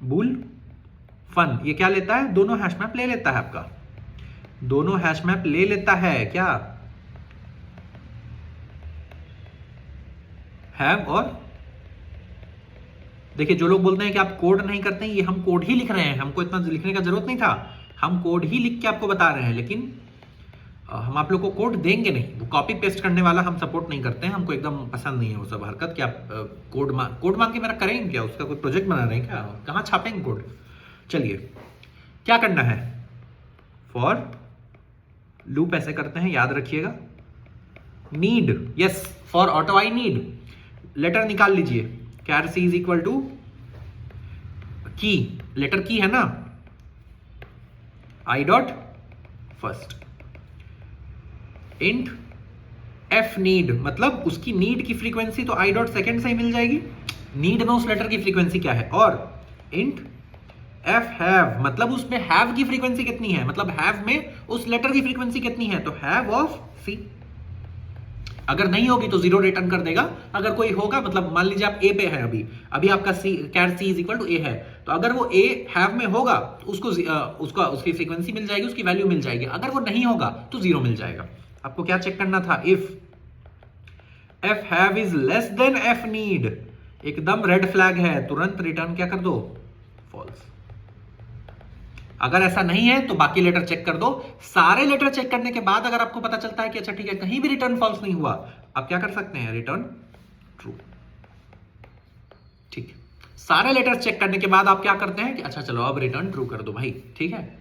बूल फन, ये क्या लेता है, दोनों हैश मैप ले लेता है, आपका दोनों हैश मैप ले लेता है, क्या हैव और। देखिए जो लोग बोलते हैं कि आप कोड नहीं करते हैं, ये हम कोड ही लिख रहे हैं, हमको इतना लिखने का जरूरत नहीं था, हम कोड ही लिख के आपको बता रहे हैं। लेकिन हम आप लोग को कोड देंगे नहीं, वो कॉपी पेस्ट करने वाला हम सपोर्ट नहीं करते हैं, हमको एकदम पसंद नहीं है वो सब हरकत कि आप कोड मांग के मेरा करेंगे क्या, उसका कोई प्रोजेक्ट बना रहे हैं क्या, कहाँ छापेंगे कोड। चलिए क्या करना है, फॉर लूप ऐसे करते हैं, याद रखिएगा। Need, yes for auto i need, letter निकाल लीजिए, char c is equal to की, लेटर की है ना, i dot first, int f need, मतलब उसकी नीड की फ्रीक्वेंसी तो आई डॉट सेकेंड से ही मिल जाएगी, नीड में उस लेटर की फ्रीक्वेंसी क्या है, और इंट एफ हैव, मतलब उसमें हैव की फ्रीक्वेंसी कितनी है, मतलब हैव में उस लेटर की फ्रीक्वेंसी कितनी है, तो हैव ऑफ सी। अगर नहीं होगी तो 0 रिटर्न कर देगा, अगर कोई होगा, मतलब मान लीजिए आप ए पे है, अभी आपका सी कैर सी इज इक्वल टू ए है, तो अगर वो ए हैव में होगा तो उसकी फ्रीक्वेंसी मिल जाएगी, उसकी वैल्यू मिल जाएगी। अगर वो नहीं होगा तो 0 मिल जाएगा। आपको क्या चेक करना था, if F have is less than F need, एकदम रेड फ्लैग है, तुरंत रिटर्न क्या कर दो, फॉल्स। अगर ऐसा नहीं है तो बाकी लेटर चेक कर दो। सारे लेटर चेक करने के बाद अगर आपको पता चलता है कि अच्छा ठीक है कहीं भी रिटर्न फॉल्स नहीं हुआ, आप क्या कर सकते हैं, रिटर्न ट्रू। ठीक है, सारे लेटर चेक करने के बाद आप क्या करते हैं कि अच्छा चलो अब रिटर्न ट्रू कर दो भाई, ठीक है।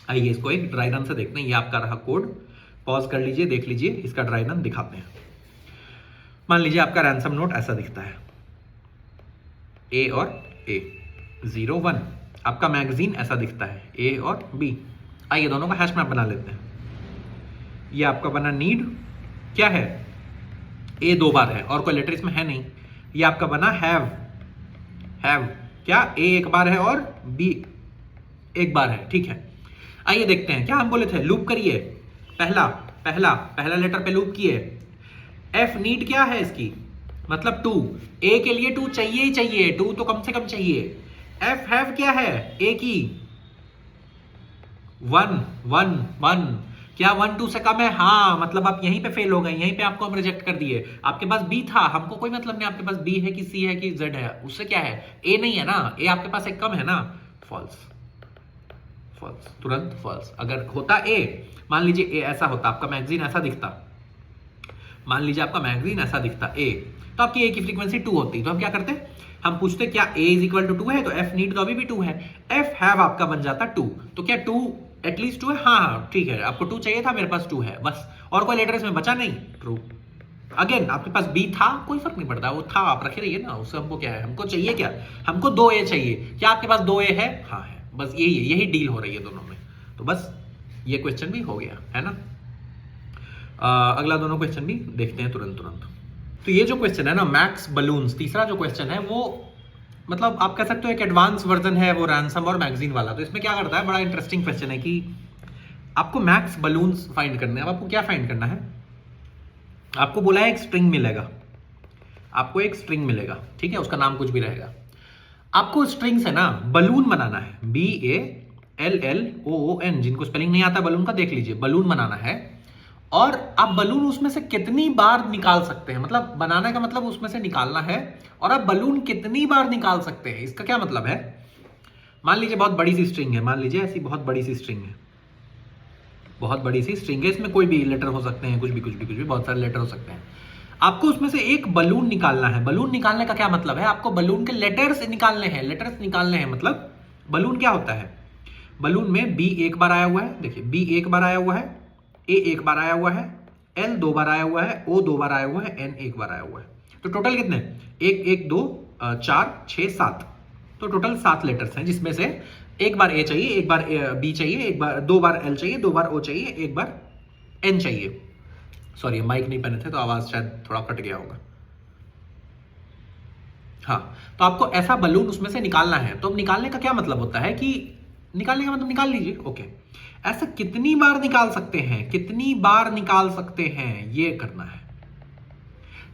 आइए इसको एक ड्राई रन से देखते हैं, ये आपका रहा कोड, पॉज कर लीजिए, देख लीजिए, इसका ड्राई रन दिखाते हैं। मान लीजिए आपका रैंसम नोट ऐसा दिखता है, ए और ए 0 1, आपका मैगजीन ऐसा दिखता है, ए और बी। आइए दोनों का हैश मैप बना लेते हैं। ये आपका बना नीड, क्या है, ए 2 बार है और कोई लेटर इसमें है नहीं। ये आपका बना हैव, क्या ए 1 बार है और बी 1 बार है, ठीक है। आइए देखते हैं क्या हम बोले थे, लूप करिए, पहला लेटर पे लूप किए। एफ नीड क्या है इसकी, मतलब 2, ए के लिए 2 चाहिए ही चाहिए, 2 तो कम से कम चाहिए। एफ हैव क्या है, ए की 1 1 1, क्या 1 2 से कम है? हाँ, मतलब आप यहीं पे फेल हो गए, यहीं पे आपको हम रिजेक्ट कर दिए। आपके पास बी था, हमको कोई मतलब नहीं आपके पास बी है कि सी है कि जेड है, उससे क्या है, ए नहीं है ना, ए आपके पास एक कम है ना, फॉल्स, फॉल्स, तुरंत फॉल्स। अगर होता ए, मान लीजिए ए ऐसा होता, आपका मैगजीन ऐसा दिखता, मान लीजिए आपका मैगजीन ऐसा दिखता ए, तो आपकी ए की फ्रीक्वेंसी 2 होती, तो हम क्या करते, हम पूछते क्या a इज इक्वल टू 2 है, तो f नीड तो अभी भी 2 है, f हैव आपका बन जाता 2, तो क्या 2 एटलीस्ट 2 है? हाँ ठीक है, आपको 2 चाहिए था, मेरे पास 2 है, बस, और कोई लेटर इसमें बचा नहीं, ट्रू। अगेन आपके पास b था, कोई फर्क नहीं पड़ता, वो था, आप रखे रहिए ना, उससे हमको क्या है, हमको चाहिए क्या, हमको 2a चाहिए, क्या आपके पास 2a है? हाँ है, बस यही है, यही डील हो रही है दोनों में, तो बस ये क्वेश्चन भी हो गया है ना। अगला दोनों क्वेश्चन भी देखते हैं तुरंत तुरंत। तो ये जो क्वेश्चन है ना, मैक्स बलून्स, तीसरा जो क्वेश्चन है वो मतलब आप कह सकते हो एक एडवांस वर्जन है वो रैंसम और मैगजीन वाला। तो इसमें क्या करता है, बड़ा इंटरेस्टिंग क्वेश्चन है कि आपको मैक्स बलून्स फाइंड करने हैं। अब आपको क्या फाइंड करना है, आपको बोला है एक स्ट्रिंग मिलेगा, आपको एक स्ट्रिंग मिलेगा, ठीक है, उसका नाम कुछ भी रहेगा, आपको स्ट्रिंग से ना बलून बनाना है, BALLOON, जिनको स्पेलिंग नहीं आता बलून का देख लीजिए, बलून बनाना है, और आप बलून उसमें से कितनी बार निकाल सकते हैं, मतलब बनाने का मतलब उसमें से निकालना है, और आप बलून कितनी बार निकाल सकते हैं, इसका क्या मतलब है। मान लीजिए बहुत बड़ी सी स्ट्रिंग है, मान लीजिए ऐसी बहुत बड़ी सी स्ट्रिंग है, बहुत बड़ी सी स्ट्रिंग है, इसमें कोई भी लेटर हो सकते हैं, कुछ भी कुछ भी कुछ भी, बहुत सारे लेटर हो सकते हैं। आपको उसमें से एक बलून निकालना है। बलून निकालने का क्या मतलब है, आपको बलून के लेटर्स निकालने हैं, लेटर्स निकालने हैं, मतलब बलून क्या होता है, बलून में बी एक बार आया हुआ है, देखिए बी एक बार आया हुआ है, ए एक बार आया हुआ है, एल 2 बार आया हुआ है, ओ 2 बार आया हुआ है, एन 1 बार आया हुआ है, तो टोटल कितने, 1 1 2 4 6 7, तो टोटल 7 लेटर्स हैं, जिसमें से एक बार ए चाहिए, एक बार बी चाहिए, एक बार 2 बार एल चाहिए, 2 बार ओ चाहिए, एक बार एन चाहिए। सॉरी माइक नहीं पहने थे तो आवाज शायद थोड़ा कट गया होगा। हाँ, तो आपको ऐसा बलून उसमें से निकालना है। तो अब निकालने का क्या मतलब होता है कि निकालने का मतलब निकाल लीजिए, ओके, ऐसा कितनी बार निकाल सकते हैं, कितनी बार निकाल सकते हैं, ये करना है।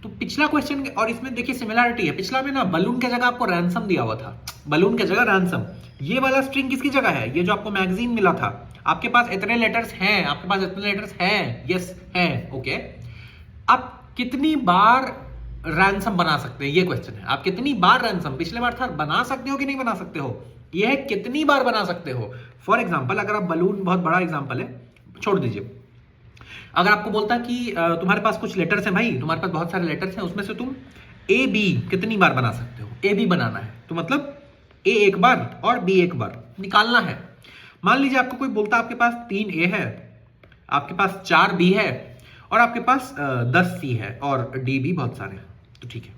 तो पिछला क्वेश्चन और इसमें देखिए सिमिलरिटी है, पिछला में ना बलून की जगह आपको रैंसम दिया हुआ था, बलून की जगह रैंसम, ये वाला स्ट्रिंग किसकी जगह है, ये जो आपको मैगजीन मिला था, आपके पास इतने लेटर्स हैं, आपके पास इतने लेटर्स हैं, यस हैं, ओके, आप कितनी बार रैंसम बना सकते हैं, ये क्वेश्चन है। आप कितनी बार रैंसम, पिछले बार था बना सकते हो कि नहीं बना सकते हो, ये है कितनी बार बना सकते हो। फॉर एग्जाम्पल अगर आप बलून, बहुत बड़ा एग्जाम्पल है, छोड़ दीजिए, अगर आपको बोलता कि तुम्हारे पास कुछ लेटर्स हैं भाई, तुम्हारे पास बहुत सारे लेटर्स हैं, उसमें से तुम ए बी कितनी बार बना सकते हो, ए बी बनाना है, तो मतलब ए एक बार और बी एक बार निकालना है। मान लीजिए आपको कोई बोलता आपके पास 3 ए है, आपके पास 4 बी है, और आपके पास 10 सी है, और डी भी बहुत सारे हैं, तो ठीक है।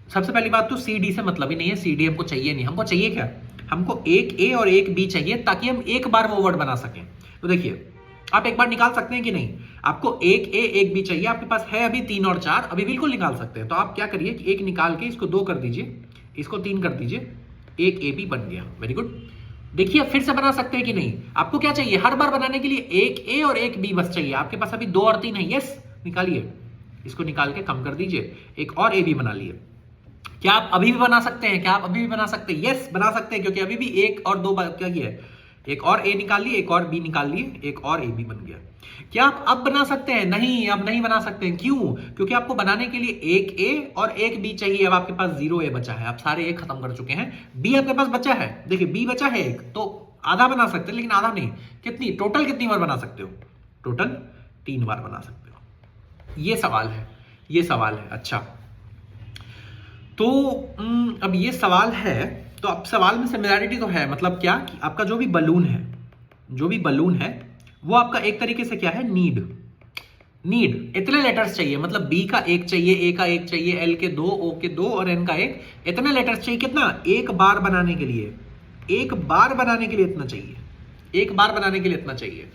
सबसे पहली बात तो सी डी से मतलब ही नहीं है, सी डी हमको चाहिए नहीं, हमको चाहिए क्या, हमको एक ए और एक बी चाहिए, ताकि हम एक बार वो वर्ड बना सकें। तो देखिए आप एक बार निकाल सकते हैं कि नहीं, आपको एक ए एक बी चाहिए, आपके पास है अभी 3 और 4, अभी बिल्कुल निकाल सकते हैं। तो आप क्या करिए कि एक निकाल के इसको 2 कर दीजिए, इसको 3 कर दीजिए, एक ए बी बन गया, वेरी गुड। देखिए फिर से बना सकते हैं कि नहीं, आपको क्या चाहिए, हर बार बनाने के लिए एक ए और एक बी बस चाहिए, आपके पास अभी 2 और 3 है, यस, निकालिए, इसको निकाल के कम कर दीजिए, एक और ए बी बना लिए। क्या आप अभी भी बना सकते हैं, क्या आप अभी भी बना सकते हैं, यस बना सकते हैं, क्योंकि अभी भी एक और 2 क्या किया है, एक और ए निकाल लिए, एक और बी निकाल लिए, एक और ए बी बन गया। क्या आप अब बना सकते हैं, नहीं अब नहीं बना सकते हैं, क्यों, क्योंकि आपको बनाने के लिए एक ए और एक बी चाहिए, अब आपके पास 0 ए बचा है, आप सारे ए खत्म कर चुके हैं, बी आपके पास बचा है, देखिए बी बचा है एक, तो आधा बना सकते हैं, लेकिन आधा नहीं, कितनी टोटल कितनी बार बना सकते हो, टोटल 3 बार बना सकते हो। ये सवाल है, ये सवाल है। अच्छा तो अब ये सवाल है, तो अब सवाल में सिमिलैरिटी तो है, मतलब क्या कि आपका जो भी बलून है, जो भी बलून है वो आपका एक तरीके से क्या है, नीड, नीड इतने लेटर्स चाहिए, मतलब बी का एक चाहिए, ए का एक चाहिए, एल के 2, ओ के 2 और एन का एक, इतने लेटर्स चाहिए, कितना, एक बार बनाने के लिए, एक बार बनाने के लिए इतना चाहिए, एक बार बनाने के लिए इतना चाहिए।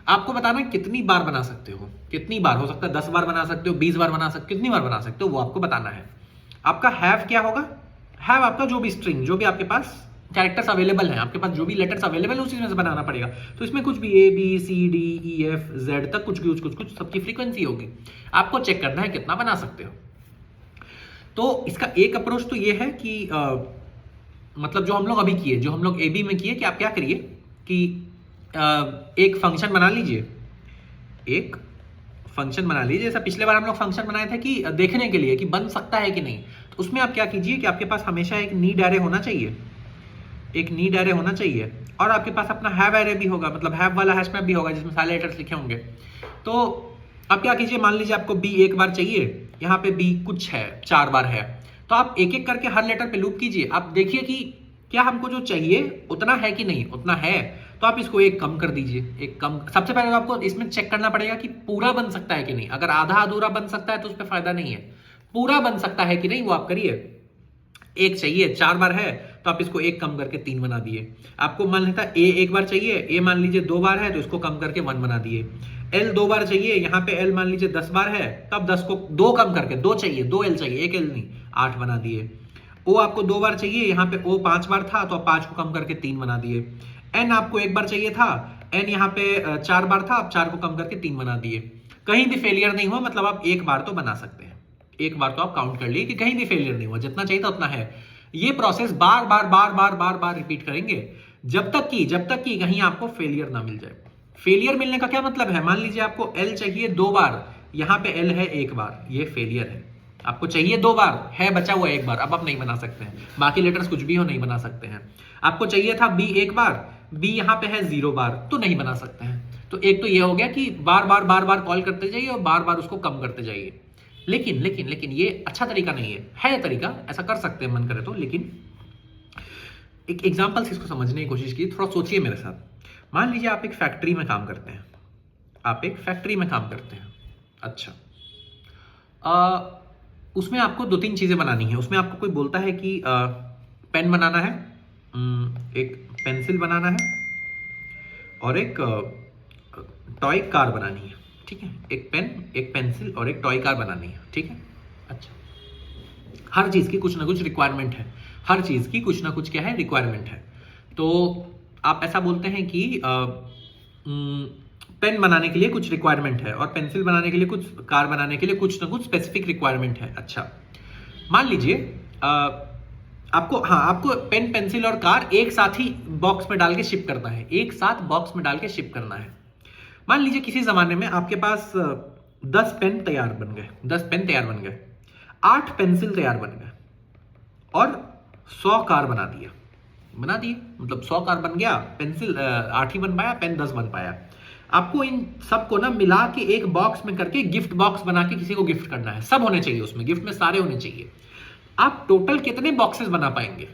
आपको बताना कितनी बार बना सकते हो, कितनी बार हो सकता है, 10 बार बना सकते हो, 20 बार बना सकते हो, कितनी बार बना सकते हो वो आपको बताना है। आपका हैव क्या होगा, हैव आपका जो भी स्ट्रिंग, जो भी आपके पास कैरेक्टर्स अवेलेबल हैं, आपके पास जो भी लेटर्स अवेलेबल है उसी में से बनाना पड़ेगा। तो इसमें कुछ भी A B C D E F Z तक कुछ कुछ सबकी फ्रीक्वेंसी होगी, आपको चेक करना है कितना बना सकते हो। तो इसका एक अप्रोच तो ये है कि मतलब जो हम लोग अभी किए, जो हम लोग ए बी में किए, कि आप क्या करिए कि एक फंक्शन बना लीजिए, एक फंक्शन बना लीजिए। जैसा पिछले बार हम लोग फंक्शन बनाए थे कि देखने के लिए कि बन सकता है कि नहीं, तो उसमें आप क्या कीजिए कि आपके पास हमेशा एक नीड एरे होना चाहिए, एक नीड एरे होना चाहिए, और आपके पास अपना हैव एरे भी होगा, मतलब हैव वाला हैश मैप भी होगा जिसमें सारे लेटर्स लिखे होंगे। तो आप क्या कीजिए, मान लीजिए आपको बी एक बार चाहिए, यहाँ पे बी कुछ है 4 बार है, तो आप एक एक करके हर लेटर पे लूप कीजिए। आप देखिए कि क्या हमको जो चाहिए उतना है कि नहीं, उतना है तो आप इसको एक कम कर दीजिए, एक कम। सबसे पहले तो आपको इसमें चेक करना पड़ेगा कि पूरा बन सकता है कि नहीं। अगर आधा अधूरा बन सकता है तो उस पर फायदा नहीं है, पूरा बन सकता है कि नहीं वो आप करिए। एक चाहिए 4 बार है तो आप इसको एक कम करके 3 बना दिए। आपको मान लेता ए एक बार चाहिए, ए मान लीजिए 2 बार है तो इसको कम करके 1 बना दिए। एल 2 बार चाहिए, यहाँ पे एल मान लीजिए 10 बार है तो आप 10 को 2 कम करके 2 चाहिए, 2 एल चाहिए, एक एल नहीं, 8 बना दिए। ओ आपको 2 बार चाहिए, यहाँ पे ओ 5 बार था तो आप 5 को कम करके 3 बना दिए। एन आपको 1 बार चाहिए था, एन यहाँ पे 4 बार था, आप 4 को कम करके 3 बना दिए। कहीं भी फेलियर नहीं हुआ, मतलब आप एक बार तो बना सकते हैं, एक बार तो आप काउंट कर लिए कि कहीं भी फेलियर नहीं हुआ, जितना चाहिए था उतना है। ये प्रोसेस बार बार बार बार बार बार रिपीट करेंगे जब तक कि कहीं आपको फेलियर ना मिल जाए। फेलियर मिलने का क्या मतलब है, मान लीजिए आपको एल चाहिए 2 बार, यहाँ पे एल है 1 बार, ये फेलियर है। आपको चाहिए 2 बार, है बचा हुआ 1 बार, अब आप नहीं बना सकते हैं। बाकी लेटर्स कुछ भी हो नहीं बना सकते हैं। आपको चाहिए था बी 1 बार, बी यहाँ पे है 0 बार, तो नहीं बना सकते हैं। तो एक तो ये हो गया कि बार बार बार बार कॉल करते जाइए और बार बार उसको कम करते जाइए। लेकिन लेकिन लेकिन ये अच्छा तरीका नहीं है तरीका, ऐसा कर सकते हैं मन करे तो, लेकिन एक एग्जांपल से इसको समझने की कोशिश की, थोड़ा सोचिए मेरे साथ। मान लीजिए आप एक फैक्ट्री में काम करते हैं, आप एक फैक्ट्री में काम करते हैं। अच्छा, उसमें आपको 2-3 चीजें बनानी है। उसमें आपको कोई बोलता है कि पेन बनाना है, एक पेंसिल बनाना है और एक टॉय कार बनानी है, ठीक है। एक पेन, एक पेंसिल और एक टॉय कार बनानी है, ठीक है। अच्छा, हर चीज की कुछ ना कुछ रिक्वायरमेंट है, हर चीज की कुछ ना कुछ क्या है, रिक्वायरमेंट है। तो आप ऐसा बोलते हैं कि पेन बनाने के लिए कुछ रिक्वायरमेंट है और पेंसिल बनाने के लिए कुछ, कार बनाने के लिए कुछ ना कुछ स्पेसिफिक रिक्वायरमेंट है। अच्छा, मान लीजिए आपको पेन, पेंसिल और कार एक साथ ही बॉक्स में डाल के शिप करना है, एक साथ बॉक्स में डाल के शिप करना है। मान लीजिए किसी जमाने में आपके पास 10 पेन तैयार बन गए, 10 पेन तैयार बन गए, 8 पेंसिल तैयार बन गए और 100 कार बना दिए, मतलब 100 कार बन गया, पेंसिल 8 ही बन पाया, पेन 10 बन पाया। आपको इन सबको ना मिला के एक बॉक्स में करके गिफ्ट बॉक्स बना के किसी को गिफ्ट करना है। सब होने चाहिए उसमें, गिफ्ट में सारे होने चाहिए। आप टोटल कितने बॉक्सेस बना पाएंगे,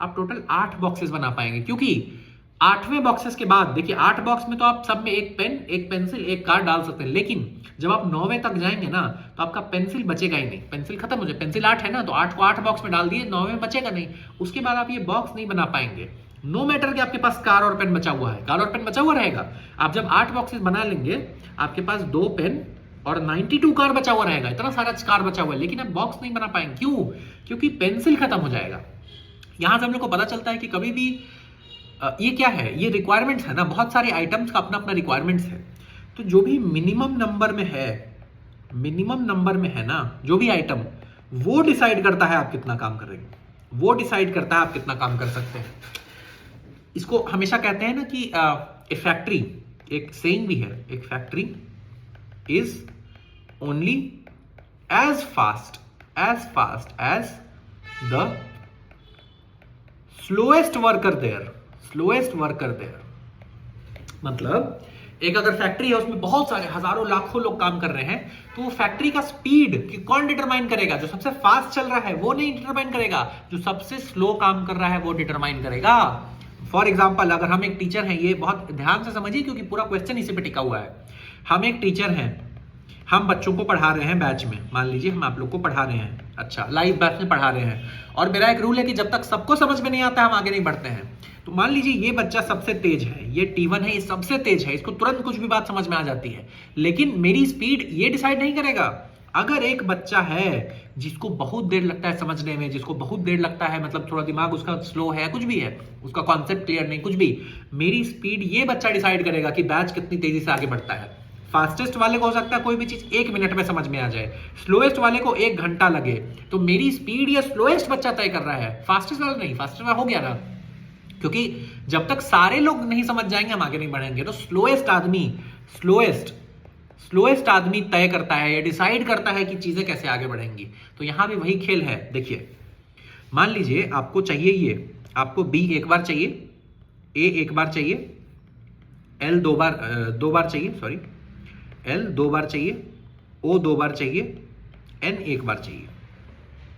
आप टोटल 8 बॉक्सेस बना पाएंगे, क्योंकि 8वें बॉक्सेस के बाद देखिए 8 बॉक्स में तो आप सब में एक पेन, एक पेंसिल, एक कार डाल सकते हैं, लेकिन जब आप 9वें तक जाएंगे ना तो आपका पेंसिल बचेगा ही नहीं, पेंसिल खत्म हो जाए। पेंसिल 8 है ना, तो 8 को 8 बॉक्स में डाल दिए, 9वें बचेगा नहीं, उसके बाद आप ये बॉक्स नहीं बना पाएंगे। नो मैटर कि आपके पास कार और पेन बचा हुआ है, कार और पेन बचा हुआ रहेगा। आप जब 8 बॉक्सेस बना लेंगे, आपके पास 2 पेन और 92 कार बचा हुआ रहेगा, इतना सारा कार बचा हुआ है, लेकिन आप बॉक्स नहीं बना पाएंगे। क्यों? क्योंकि पेंसिल खत्म हो जाएगा। यहां से हम लोग को पता चलता है कि कभी भी ये क्या है, ये रिक्वायरमेंट्स है ना, बहुत सारे आइटम्स का अपना अपना रिक्वायरमेंट्स है। तो जो भी मिनिमम नंबर में है ना, जो भी आइटम, वो डिसाइड करता है आप कितना काम करेंगे, वो डिसाइड करता है आप कितना काम कर सकते हैं। इसको हमेशा कहते हैं ना कि ए फैक्ट्री, एक सेइंग भी है, एक factory is only as fast as the slowest worker there. मतलब एक अगर फैक्ट्री है, उसमें बहुत सारे हजारों लाखों लोग काम कर रहे हैं, तो वो फैक्ट्री का स्पीड कि कौन डिटरमाइन करेगा? जो सबसे फास्ट चल रहा है वो नहीं डिटरमाइन करेगा, जो सबसे स्लो काम कर रहा है वो डिटरमाइन करेगा। फॉर एग्जाम्पल, अगर हम एक टीचर हैं, ये बहुत ध्यान से समझिए क्योंकि पूरा क्वेश्चन इसी पे टिका हुआ है। हम एक टीचर हैं, हम बच्चों को पढ़ा रहे हैं बैच में, मान लीजिए हम आप लोग को पढ़ा रहे हैं, अच्छा लाइव बैच में पढ़ा रहे हैं, और मेरा एक रूल है कि जब तक सबको समझ में नहीं आता हम आगे नहीं बढ़ते हैं। तो मान लीजिए ये बच्चा सबसे तेज है, ये T1 है, ये सबसे तेज है, इसको तुरंत कुछ भी बात समझ में आ जाती है, लेकिन मेरी स्पीड ये डिसाइड नहीं करेगा। अगर एक बच्चा है जिसको बहुत देर लगता है समझने में, जिसको बहुत देर लगता है, मतलब थोड़ा दिमाग उसका स्लो है, कुछ भी है, उसका कॉन्सेप्ट क्लियर नहीं, कुछ भी, मेरी स्पीड ये बच्चा डिसाइड करेगा कि बैच कितनी तेजी से आगे बढ़ता है। फास्टेस्ट वाले को हो सकता है कोई भी चीज 1 मिनट में समझ में आ जाए, स्लोएस्ट वाले को 1 घंटा लगे। तो मेरी स्पीड ये स्लोएस्ट बच्चा तय कर रहा है, फास्टेस्ट वाला नहीं। फास्टेस्ट वाला हो गया ना, क्योंकि जब तक सारे लोग नहीं समझ जाएंगे हम आगे नहीं बढ़ेंगे। तो स्लोएस्ट आदमी स्लोएस्ट आदमी तय करता है या डिसाइड करता है कि चीजें कैसे आगे बढ़ेंगी। तो यहां भी वही खेल है। देखिए, मान लीजिए आपको चाहिए ये, आपको बी एक बार चाहिए, ए एक बार चाहिए, एल दो बार चाहिए, सॉरी, एल 2 बार चाहिए, ओ 2 बार चाहिए, एन 1 बार चाहिए।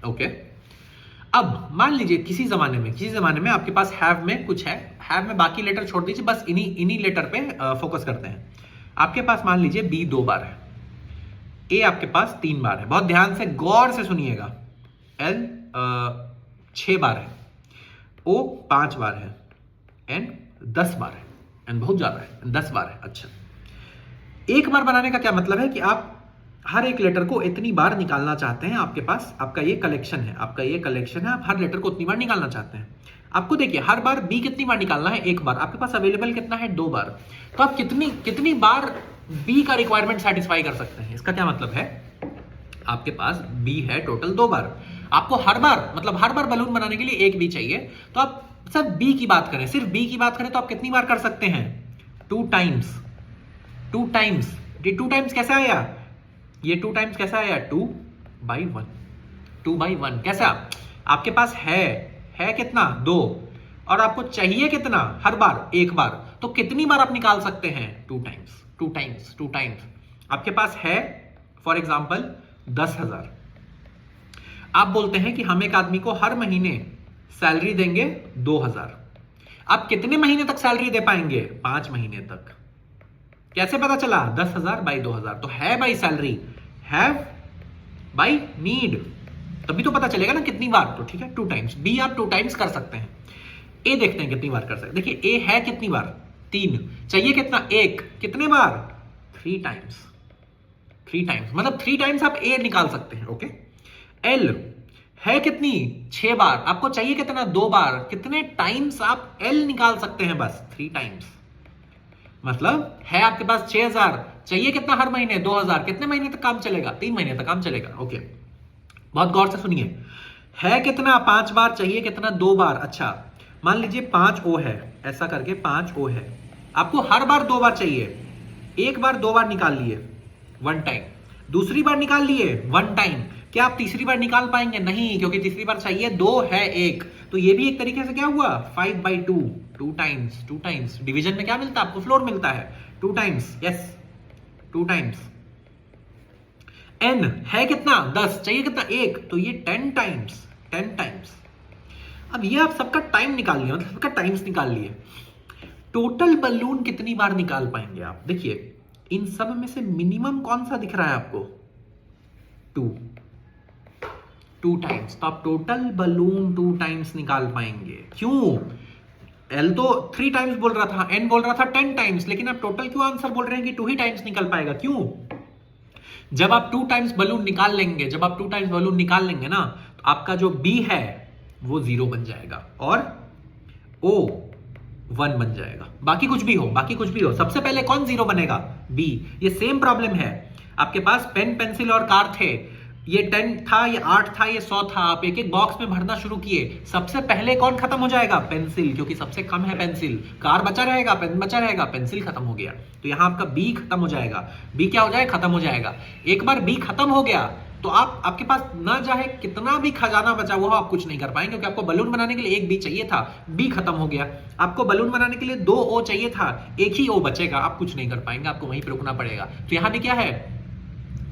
ओके, अब मान लीजिए किसी जमाने में आपके पास हैव में कुछ है, हैव में बाकी लेटर छोड़ दीजिए, बस इन्हीं लेटर पे फोकस करते हैं। आपके पास मान लीजिए बी 2 बार है, ए आपके पास 3 बार है। बहुत ध्यान से गौर से सुनिएगा। एल 6 बार है, ओ 5 बार है, एन 10 बार है। एन बहुत ज्यादा है, 10 बार है। अच्छा, एक बार बनाने का क्या मतलब है कि आप हर एक लेटर को इतनी बार निकालना चाहते हैं। आपके पास आपका ये कलेक्शन है, आप हर लेटर को उतनी बार निकालना चाहते हैं। आपको देखिए, हर बार बी कितनी बार निकालना है? 1 बार। आपके पास अवेलेबल कितना है? 2 बार। तो आप कितनी बार बी का रिक्वायरमेंट सेटिस्फाई कर सकते हैं? इसका क्या मतलब है, आपके पास बी है टोटल 2 बार, आपको हर बार बलून बनाने के लिए एक बी चाहिए। तो आप सिर्फ बी की बात करें, तो आप कितनी बार कर सकते हैं? 2 टाइम्स। 2 टाइम्स कैसे आया? ये 2 टाइम्स कैसा आया? 2/1। 2/1 कैसा? आपके पास है कितना? 2, और आपको चाहिए कितना? हर बार 1 बार। तो कितनी बार आप निकाल सकते हैं? 2 टाइम्स। आपके पास है फॉर एग्जाम्पल 10,000। आप बोलते हैं कि हम एक आदमी को हर महीने सैलरी देंगे 2,000। आप कितने महीने तक सैलरी दे पाएंगे? 5 महीने तक। कैसे पता चला? 10,000 बाई 2,000। तो है by salary, have by need, तभी तो पता चलेगा ना कितनी बार। तो ठीक है, 2 टाइम्स। बी आप 2 टाइम्स कर सकते हैं। ए देखते हैं कितनी बार कर सकते हैं। देखिए, ए है कितनी बार? 3। चाहिए कितना? 1। कितने बार? 3 टाइम्स। 3 टाइम्स मतलब 3 टाइम्स आप ए निकाल सकते हैं। ओके, एल है कितनी? 6 बार। आपको चाहिए कितना? 2 बार। कितने टाइम्स आप एल निकाल सकते हैं? बस 3 टाइम्स। मतलब है आपके पास 6,000, चाहिए कितना हर महीने? 2,000। कितने महीने तक काम चलेगा? 3 महीने तक काम चलेगा। ओके, बहुत गौर से सुनिए। है कितना? 5 बार। चाहिए कितना? 2 बार। अच्छा, मान लीजिए 5 ओ है, ऐसा करके 5 ओ है। आपको हर बार 2 बार चाहिए। एक बार 2 बार निकाल लिए, 1 टाइम। दूसरी बार निकाल लिए, 1 टाइम। क्या आप तीसरी बार निकाल पाएंगे? नहीं, क्योंकि तीसरी बार चाहिए 2 है 1। तो ये भी एक तरीके से क्या हुआ? 5/2। 2 टाइम्स। डिवीजन में क्या मिलता है आपको? फ्लोर मिलता है। 2 टाइम्स, यस, 2 टाइम्स। एन है कितना? 10। चाहिए कितना? 1। तो ये 10 टाइम्स। अब ये आप सबका टाइम निकाल लिया, मतलब सबका टाइम्स निकाल लिए। टोटल बलून कितनी बार निकाल पाएंगे आप? देखिए, इन सब में से मिनिमम कौन सा दिख रहा है आपको? 2 टाइम्स। तो आप टोटल बलून 2 टाइम्स निकाल पाएंगे। क्यों? एल तो 3 टाइम्स बोल रहा था, एन बोल रहा था 10 टाइम्स, लेकिन आप टोटल क्यों आंसर बोल रहे हैं कि 2 ही टाइम्स निकल पाएगा? क्यों? जब आप 2 टाइम्स बलून निकाल लेंगे, ना, तो आपका जो बी है वो 0 बन जाएगा और ओ 1 बन जाएगा। बाकी कुछ भी हो, सबसे पहले कौन 0 बनेगा? बी। ये सेम प्रॉब्लम है। आपके पास पेन, पेंसिल और कार थे। ये 10 था, ये 8 था, ये 100 था। आप एक एक बॉक्स में भरना शुरू किए। सबसे पहले कौन खत्म हो जाएगा? पेंसिल, क्योंकि सबसे कम है पेंसिल। कार बचा रहेगा, पेन बचा रहेगा, पेंसिल खत्म हो गया। तो यहां आपका बी खत्म हो जाएगा। बी क्या हो जाएगा? खत्म हो जाएगा। एक बार बी खत्म हो गया तो आपके पास ना चाहे कितना भी खजाना बचा हुआ हो, आप कुछ नहीं कर पाएंगे, क्योंकि आपको बलून बनाने के लिए एक बी चाहिए था, बी खत्म हो गया। आपको बलून बनाने के लिए 2 ओ चाहिए था, एक ही ओ बचेगा, आप कुछ नहीं कर पाएंगे, आपको वहीं पे रुकना पड़ेगा। तो यहां भी क्या है?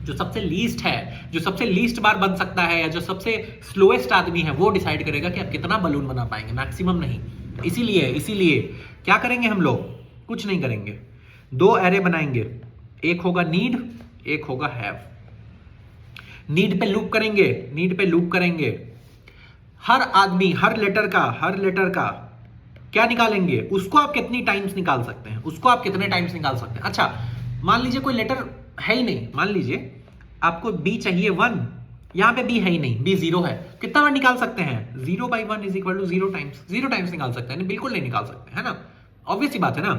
जो सबसे लीस्ट है, जो सबसे लीस्ट बार बन सकता है, या जो सबसे स्लोएस्ट आदमी है, वो डिसाइड करेगा कि आप कितना बलून बना पाएंगे, मैक्सिमम नहीं। इसीलिए क्या करेंगे हम लोग? कुछ नहीं करेंगे। 2 एरे बनाएंगे, एक होगा नीड, एक होगा हैव। नीड पे लूप करेंगे। हर आदमी, हर लेटर का क्या निकालेंगे? उसको आप कितनी टाइम्स निकाल सकते हैं, कितने टाइम्स निकाल सकते हैं। अच्छा, मान लीजिए कोई लेटर है ही नहीं, मान लीजिए आपको बी चाहिए 1, यहां पे बी है ही नहीं, बी 0 है। कितना बार निकाल सकते हैं? 0/1 is equal to 0 times. 0 times निकाल सकते हैं? बिल्कुल नहीं निकाल सकते, है ना? ऑब्वियस सी बात है ना।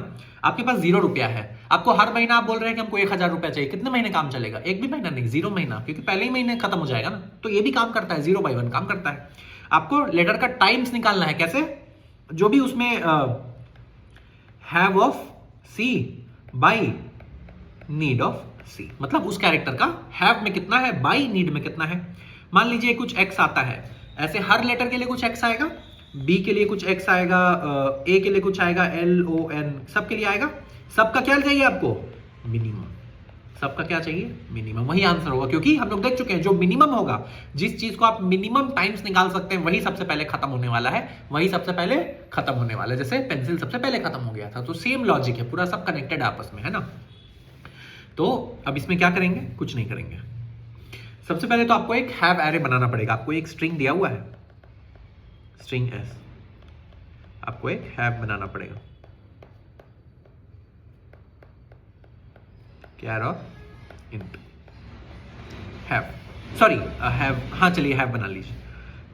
आपके पास 0 रुपया है, आपको हर महीना आप बोल रहे हैं कि हमको 1,000 रुपया चाहिए। कितने महीने काम चलेगा? एक भी महीना नहीं, 0 महीना, क्योंकि पहले ही महीने खत्म हो जाएगा ना। तो ये भी काम करता है, 0/1 काम करता है। आपको लेटर का टाइम्स निकालना है। कैसे? जो भी उसमें have of c by need of c, मतलब उस कैरेक्टर का हैव में कितना है, बाई नीड में कितना है। मान लीजिए कुछ एक्स आता है, ऐसे हर लेटर के लिए कुछ एक्स आएगा, बी के लिए कुछ एक्स आएगा, ए के लिए कुछ आएगा, एल ओ एन सबके लिए आएगा। सबका क्या चाहिए आपको, मिनिमम। सबका क्या चाहिए, मिनिमम। वही आंसर होगा, क्योंकि हम लोग देख चुके हैं जो मिनिमम होगा, जिस चीज को आप मिनिमम टाइम्स निकाल सकते हैं, वही सबसे पहले खत्म होने वाला है, वही सबसे पहले खत्म होने वाला है। जैसे पेंसिल सबसे पहले खत्म हो गया था, तो सेम लॉजिक है, पूरा सब कनेक्टेड आपस में, है ना। तो अब इसमें क्या करेंगे, कुछ नहीं करेंगे। सबसे पहले तो आपको एक हैव एरे बनाना पड़ेगा। आपको एक स्ट्रिंग दिया हुआ है, स्ट्रिंग एस, आपको एक हैव बनाना पड़ेगा। Care of int have, sorry have, हाँ चलिए हैव बना लीजिए।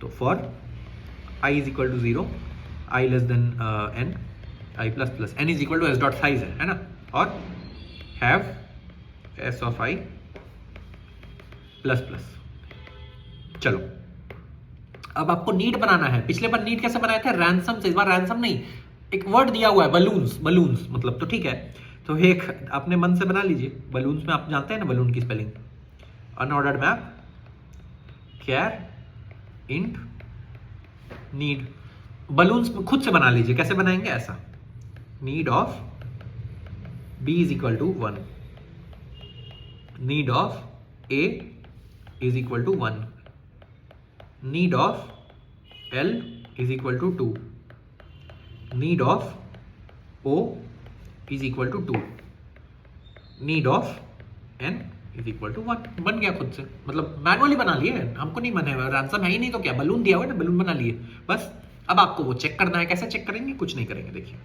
तो for i is equal to 0, i less than n, i plus plus n is equal to s dot size है ना। और have s of i plus plus. चलो अब आपको नीड बनाना है। पिछले बार नीड कैसे बनाया था, रैंसम से। इस बार रैंसम नहीं, एक वर्ड दिया हुआ है बलून्स, बलून्स मतलब, तो ठीक है, तो एक अपने मन से बना लीजिए। बलून्स में आप जानते हैं ना बलून की spelling, unordered map, char int need. Balloons खुद से बना लीजिए, कैसे बनाएंगे, ऐसा, need of b is equal to 1, need of a is equal to 1, need of l is equal to 2, need of o is equal to 2, need of n is equal to 1। बन गया खुद से, मतलब मैनुअली बना लिए, हमको नहीं बने, रैंसम है ही नहीं तो क्या, बलून दिया हुआ है ना, बलून बना लिए बस। अब आपको वो चेक करना है, कैसे चेक करेंगे, कुछ नहीं करेंगे। देखिए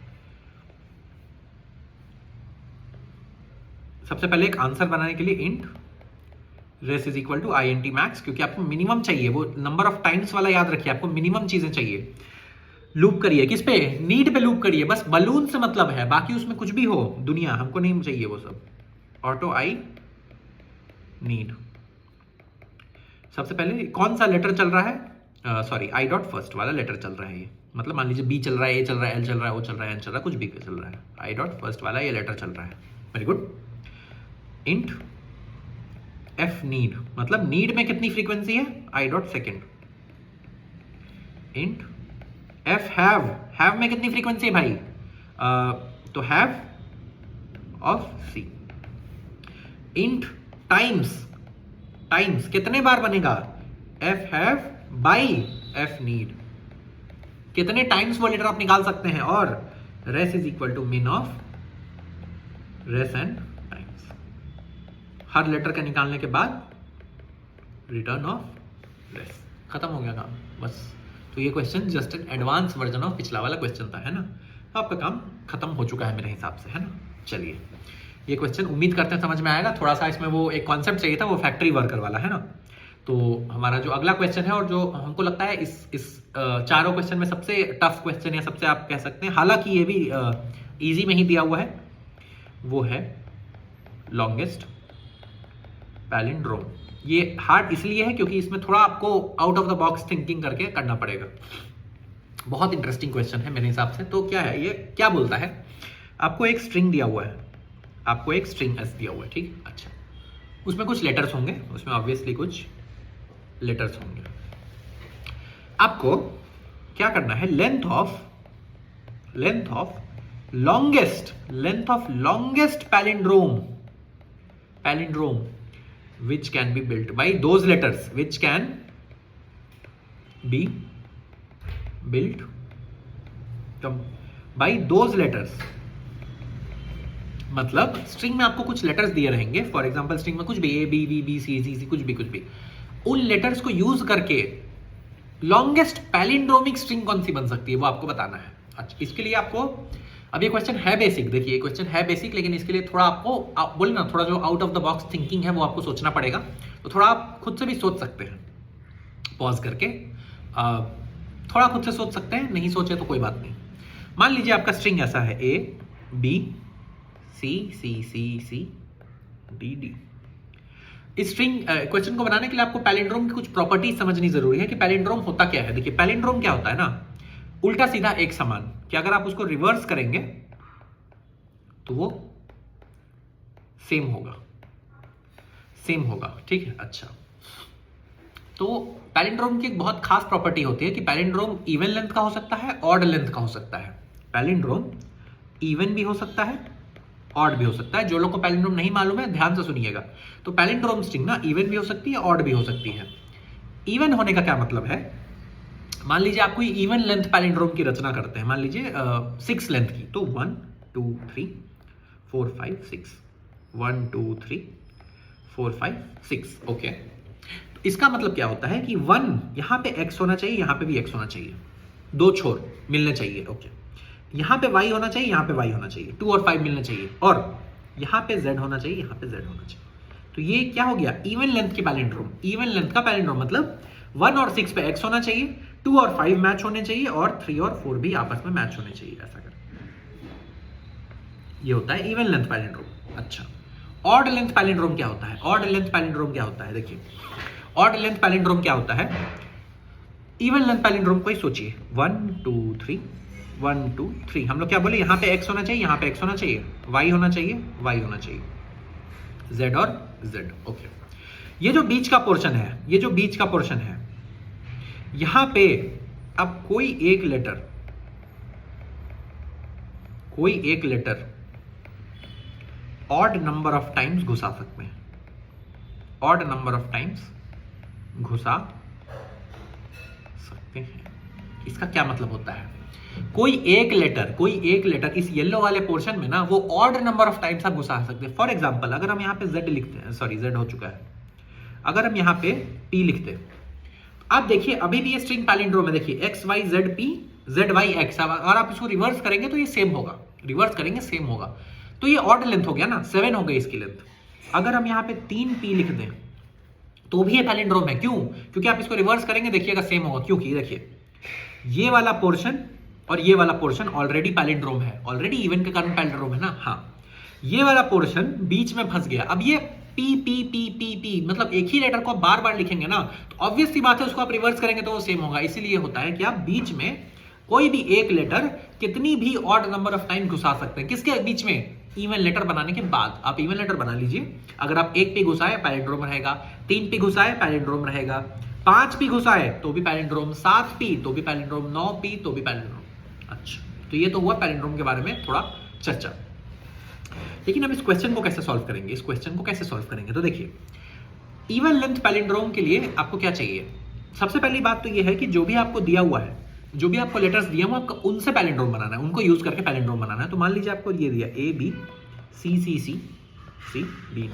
सबसे पहले एक आंसर बनाने के लिए int res is equal to I N T max, क्योंकि आपको मिनिमम चाहिए, वो नंबर ऑफ टाइम्स वाला याद रखिए, आपको मिनिमम चीजें चाहिए। लूप करिए, किस पे, नीड पे लूप करिए, बस बलून से मतलब है, बाकी उसमें कुछ भी हो दुनिया हमको नहीं चाहिए वो सब। ऑटो आई नीड, सबसे पहले कौन सा लेटर चल रहा है, सॉरी आई डॉट फर्स्ट वाला लेटर चल रहा है ये, मतलब मान लीजिए बी चल रहा है, ए चल रहा है, एल चल रहा है, ओ चल रहा है, एन चल रहा है, कुछ भी चल रहा है, आई डॉट फर्स्ट वाला ये लेटर चल रहा है। Very good. Int f need, मतलब नीड में कितनी फ्रीक्वेंसी है, i dot second. Int f have, have में कितनी फ्रीक्वेंसी है भाई, तो have of c. Int times, times कितने बार बनेगा, f have by f need, कितने टाइम्स वो लेटर आप निकाल सकते हैं। और res is equal to min of res and times, हर लेटर का निकालने के बाद रिटर्न ऑफ रेस, खत्म हो गया काम बस। तो ये question just an advance version of पिछला वाला क्वेश्चन था, है ना। आपका काम खत्म हो चुका है मेरे हिसाब से, है ना। चलिए ये क्वेश्चन उम्मीद करते हैं समझ में आएगा। थोड़ा सा इसमें वो एक कॉन्सेप्ट चाहिए था, वो फैक्ट्री वर्कर वाला, है ना। तो हमारा जो अगला क्वेश्चन है, और जो हमको लगता है इस चारों क्वेश्चन में सबसे टफ क्वेश्चन, या सबसे आप कह सकते हैं, हालांकि ये भी इजी में ही दिया हुआ है, वो है लॉन्गेस्ट पैलिंड्रोम। ये हार्ड इसलिए है क्योंकि इसमें थोड़ा आपको out of the box thinking करके करना पड़ेगा। बहुत इंटरेस्टिंग क्वेश्चन है मेरे हिसाब से। तो क्या है ये, क्या बोलता है, आपको एक स्ट्रिंग दिया हुआ है, आपको एक स्ट्रिंग एस दिया हुआ है, ठीक। अच्छा, उसमें कुछ लेटर्स होंगे, उसमें ऑब्वियसली कुछ लेटर्स होंगे। आपको क्या करना है, length of longest palindrome which can be built by those letters, which can be built by those letters। मतलब स्ट्रिंग में आपको कुछ लेटर्स दिए रहेंगे, फॉर एग्जांपल स्ट्रिंग में कुछ भी, A B B B C C C, कुछ भी, उन लेटर्स को यूज करके लॉन्गेस्ट पैलिंड्रोमिक स्ट्रिंग कौन सी बन सकती है, वो आपको बताना है। अच्छा, इसके लिए आपको, अब ये क्वेश्चन है बेसिक, देखिए ये क्वेश्चन है बेसिक, लेकिन इसके लिए थोड़ा आपको बोले ना, थोड़ा जो out of the box thinking है वो आपको सोचना पड़ेगा। तो थोड़ा आप खुद से भी सोच सकते हैं, पॉज करके थोड़ा खुद से सोच सकते हैं, नहीं सोचे तो कोई बात नहीं। मान लीजिए आपका स्ट्रिंग ऐसा है, A B C C C C D D. इस स्ट्रिंग क्वेश्चन को बनाने के लिए आपको पैलिंड्रोम की कुछ प्रॉपर्टीज समझनी जरूरी है कि पैलिंड्रोम होता क्या है। देखिए पैलिंड्रोम क्या होता है ना, उल्टा सीधा एक समान, कि अगर आप उसको रिवर्स करेंगे तो वो सेम होगा, सेम होगा, ठीक है। अच्छा, तो पैलिंड्रोम की एक बहुत खास प्रॉपर्टी होती है कि पैलिंड्रोम इवन लेंथ का हो सकता है, ऑड लेंथ का हो सकता है। पैलिंड्रोम इवन भी हो सकता है, ऑड भी हो सकता है। जो लोग को पैलिंड्रोम नहीं मालूम है ध्यान से सुनिएगा। तो पैलिंड्रोम स्ट्रिंग ना इवन भी हो सकती है, ऑड भी हो सकती है। इवन होने का क्या मतलब है, मान लीजिए आप कोई इवन लेंथ पैलिंड्रोम की रचना करते हैं, मान लीजिए 6 लेंथ की, तो 1 2 3 4 5 6, 1 2 3 4 5 6, ओके। तो इसका मतलब क्या होता है कि 1 यहाँ पे x होना चाहिए, यहाँ पे भी x होना चाहिए, दो छोर मिलने चाहिए, ओके। यहाँ पे y होना चाहिए, यहाँ पे y होना चाहिए, 2 और 5 मिलने चाहिए, और यहाँ पे z होना चाहिए, यहाँ पे z होना चाहिए। तो ये क्या हो गया, इवन लेंथ की पैलिंड्रोम। इवन लेंथ का पैलिंड्रोम मतलब 1 और 6 पे x होना चाहिए, 2 और 5 मैच होने चाहिए, और 3 और 4 भी आपस में मैच होने चाहिए, ऐसा कर। ये होता है इवन लेंथ पैलिंड्रोम। अच्छा, ऑड लेंथ पैलिंड्रोम क्या होता है? ऑड लेंथ पैलिंड्रोम क्या होता है, देखिए ऑड लेंथ पैलिंड्रोम क्या होता है। इवन लेंथ पैलिंड्रोम को ही सोचिए, 1 2 3 1 2 3, हम लोग क्या बोले, यहाँ पे x होना चाहिए, यहाँ पे x होना चाहिए, y होना चाहिए, y होना चाहिए, z और z, ओके। ये जो बीच का पोर्शन है, ये जो बीच का पोर्शन है, यहां पे अब कोई एक letter odd number of times घुसा सकते हैं, ऑड नंबर ऑफ टाइम्स घुसा सकते हैं। इसका क्या मतलब होता है, कोई एक लेटर इस येलो वाले पोर्शन में ना वो ऑड नंबर ऑफ टाइम्स आप घुसा सकते हैं। फॉर एग्जांपल, अगर हम यहां पे z लिखते हैं, सॉरी z हो चुका है, अगर हम यहां पे p लिखते हैं, आप देखिए अभी भी ये स्ट्रिंग पैलिंड्रोम है, देखिए x y z p z y x, और आप इसको रिवर्स करेंगे तो ये सेम होगा, रिवर्स करेंगे सेम होगा, तो ये ऑड लेंथ हो गया ना, 7 हो गई इसकी लेंथ। अगर हम यहाँ पे 3p लिख दें तो भी ये पैलिंड्रोम है, क्यों? क्योंकि आप इसको रिवर्स करेंगे, देखिएगा सेम होगा, क्योंकि देखिए ये वाला पोर्शन और ये वाला पोर्शन ऑलरेडी पैलिंड्रोम है, ऑलरेडी इवन के कारण पैलिंड्रोम है ना, हाँ। ये वाला पोर्शन बीच में फंस गया, अब ये P P P P P मतलब एक ही लेटर को आप बार बार लिखेंगे ना, तो ऑब्वियस सी बात है उसको आप रिवर्स करेंगे तो वो सेम होगा। इसीलिए होता है कि आप बीच में कोई भी एक लेटर कितनी भी ऑड नंबर ऑफ टाइम घुसा सकते हैं, किसके बीच में, इवन लेटर बनाने के बाद। आप इवन लेटर बना लीजिए, अगर आप 1 पे घुसाए पैलिंड्रोम रहेगा, 3 पे घुसाए पैलिंड्रोम रहेगा, 5 पे घुसाए तो भी पैलिंड्रोम, 7 पे तो भी पैलिंड्रोम, 9 पे तो भी पैलिंड्रोम। अच्छा, तो ये तो हुआ पैलिंड्रोम के बारे में थोड़ा चर्चा। लेकिन अब इस क्वेश्चन को कैसे सॉल्व करेंगे, इस क्वेश्चन को कैसे सॉल्व करेंगे, तो देखिए इवन लेंथ पैलिंड्रोम के लिए आपको क्या चाहिए। सबसे पहली बात तो ये है कि जो भी आपको दिया हुआ है, जो भी आपको लेटर्स दिए हुए आपको उनसे पैलिंड्रोम बनाना है, उनको यूज करके पैलिंड्रोम बनाना है। तो मान लीजिए आपको ये दिया A B C C C C D,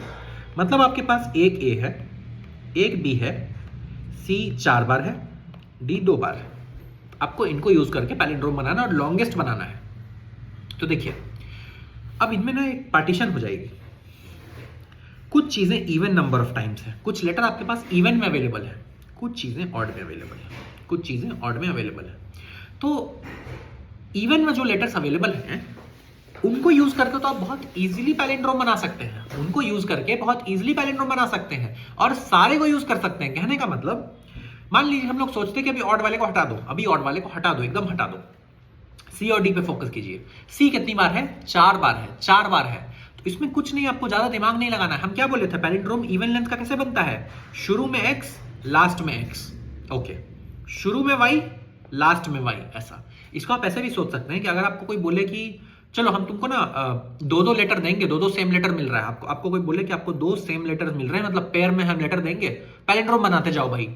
मतलब आपके पास एक A है, एक B है, C 4 बार है, D 2 बार है। आपको इनको यूज करके पैलिंड्रोम बनाना और लॉन्गेस्ट बनाना है। तो देखिए अब इनमें ना एक पार्टीशन हो जाएगी, कुछ चीजें इवन नंबर ऑफ टाइम्स है, कुछ लेटर आपके पास इवन में अवेलेबल है, कुछ चीजें ऑड में अवेलेबल है, कुछ चीजें ऑड में अवेलेबल है। तो इवन में जो लेटर्स अवेलेबल हैं उनको यूज करके तो आप बहुत इजीली पैलिंड्रोम बना सकते हैं, उनको यूज करके बहुत इजीली पैलिंड्रोम बना सकते हैं, और सारे को यूज कर सकते हैं। कहने का मतलब, मान लीजिए हम लोग सोचते हैं कि अभी ऑड वाले को हटा दो, अभी ऑड वाले को हटा दो, एकदम हटा दो, सी और डी पे फोकस कीजिए। सी कितनी बार है, 4 बार है, 4 बार है, तो इसमें कुछ नहीं, आपको ज्यादा दिमाग नहीं लगाना है। हम क्या बोले थे, पैलिंड्रोम इवन लेंथ का कैसे बनता है, शुरू में x लास्ट में x, ओके, शुरू में y लास्ट में y, ऐसा। इसको आप ऐसे भी सोच सकते हैं कि अगर आपको कोई बोले कि चलो हम तुमको ना 2-2 लेटर देंगे, 2-2 सेम लेटर मिल रहा है, आपको कोई बोले कि आपको 2 सेम लेटर मिल रहे हैं, मतलब पेयर में हम लेटर देंगे, पैलिंड्रोम बनाते जाओ भाई।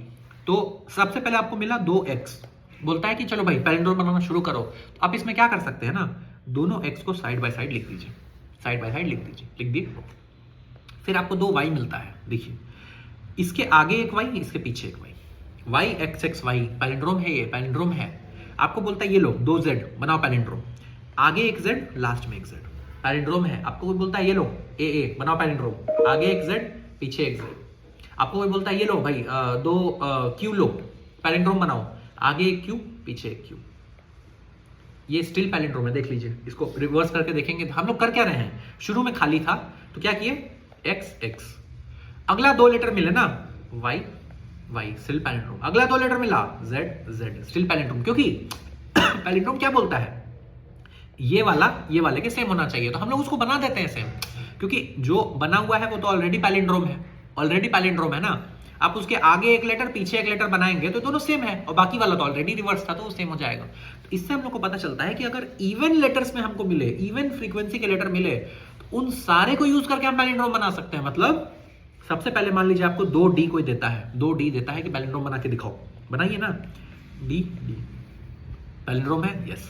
तो सबसे पहले आपको मिला 2x, बोलता है कि चलो भाई पैलिंड्रोम बनाना शुरू करो। तो आप इसमें क्या कर सकते हैं ना, दोनों x को साइड बाय साइड लिख दीजिए, साइड बाय साइड लिख दीजिए, लिख दिए। फिर आपको 2 y मिलता है, देखिए इसके आगे एक y, इसके पीछे एक y, y x x y, palindrome है, ये पैलिंड्रोम है। आपको बोलता है ये लो 2 z बनाओ पैलिंड्रोम, आगे एक z लास्ट में एक z, पैलिंड्रोम है। आपको कोई बोलता है ये लो a a बनाओ पैलिंड्रोम, आगे एक z पीछे एक z। आपको कोई बोलता है ये लो भाई 2 q लो पैलिंड्रोम बनाओ, आगे एक q पीछे एक q। ये स्टिल पैलिंड्रोम है, देख लीजिए, इसको रिवर्स करके देखेंगे तो हम लोग कर क्या रहे हैं, शुरू में खाली था तो क्या किए x x, अगला 2 लेटर मिले ना y y, स्टिल पैलिंड्रोम, अगला 2 लेटर मिला z z, स्टिल पैलिंड्रोम, क्योंकि पैलिंड्रोम क्या बोलता है, ये वाला ये वाले के सेम होना चाहिए, तो हम लोग उसको बना देते हैं सेम। क्योंकि जो बना हुआ है वो तो ऑलरेडी पैलिंड्रोम है ना। आप उसके आगे एक लेटर पीछे एक लेटर बनाएंगे तो दोनों सेम है, और बाकी वाला तो ऑलरेडी रिवर्स था तो वो सेम हो जाएगा। तो इससे हम लोग को पता चलता है कि अगर इवन लेटर्स में हमको मिले, इवन फ्रीक्वेंसी के लेटर मिले, तो उन सारे को यूज करके हम पैलिंड्रोम बना सकते हैं। मतलब सबसे पहले मान लीजिए आपको 2D कोई देता है, 2D देता है कि पैलिंड्रोम बना के दिखाओ, बनाइए ना, डी पैलिंड्रोम है, यस।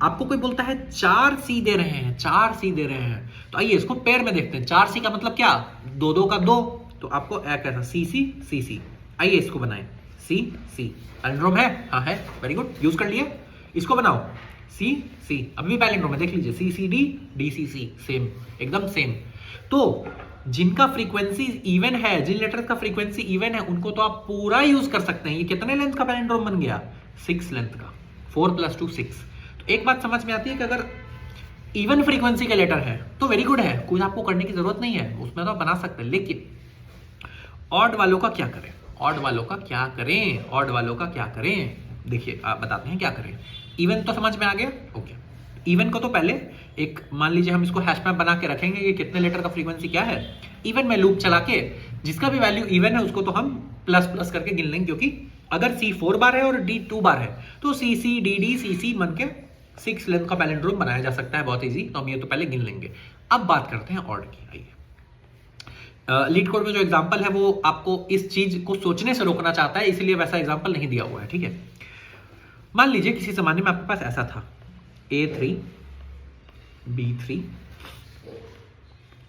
आपको कोई बोलता है 4C दे रहे हैं, 4C दे रहे हैं, तो आइए इसको पेयर में देखते हैं। 4C का मतलब क्या, 2 का 2, तो आपको कैसा CC, आइए इसको बनाएं, C पैलिंड्रोम है, हाँ है, वेरी गुड, यूज कर लिया। इसको बनाओ C अभी भी पैलिंड्रोम है, देख लीजिए CCD DCC, सेम, एकदम सेम। तो जिनका फ्रीक्वेंसी इवन है, जिन लेटर्स का फ्रीक्वेंसी इवन है, उनको तो आप पूरा यूज कर सकते हैं। ये कितने लेंथ का पैलिंड्रोम बन गया, 6 लेंथ का, 4 + 2 6। तो एक बात समझ में आती है कि अगर इवन फ्रीक्वेंसी के लेटर है तो वेरी गुड है, कुछ आपको करने की जरूरत नहीं है, उसमें तो आप बना सकते हैं। लेकिन ऑड वालों का क्या करें, ऑड वालों का क्या करें, ऑड वालों का क्या करें, देखिए आप बताते हैं क्या करें। इवन तो समझ में आ गया, ओके। इवन को तो पहले एक मान लीजिए हम इसको हैश मैप बना के रखेंगे कि कितने लेटर का फ्रीक्वेंसी क्या है। इवन में लूप चला के जिसका भी वैल्यू इवन है उसको तो हम प्लस प्लस करके गिन लेंगे, क्योंकि अगर C 4 बार है और D 2 बार है तो CC DD CC बन के 6 लेंथ का पैलिंड्रोम बनाया जा सकता है, बहुत इजी। तो हम ये तो पहले गिन लेंगे। अब बात करते हैं ऑड की। आइए लीड कोड में जो एग्जांपल है वो आपको इस चीज को सोचने से रोकना चाहता है, इसलिए वैसा एग्जांपल नहीं दिया हुआ है, ठीक है। मान लीजिए किसी जमाने में आपके पास ऐसा था A3 B3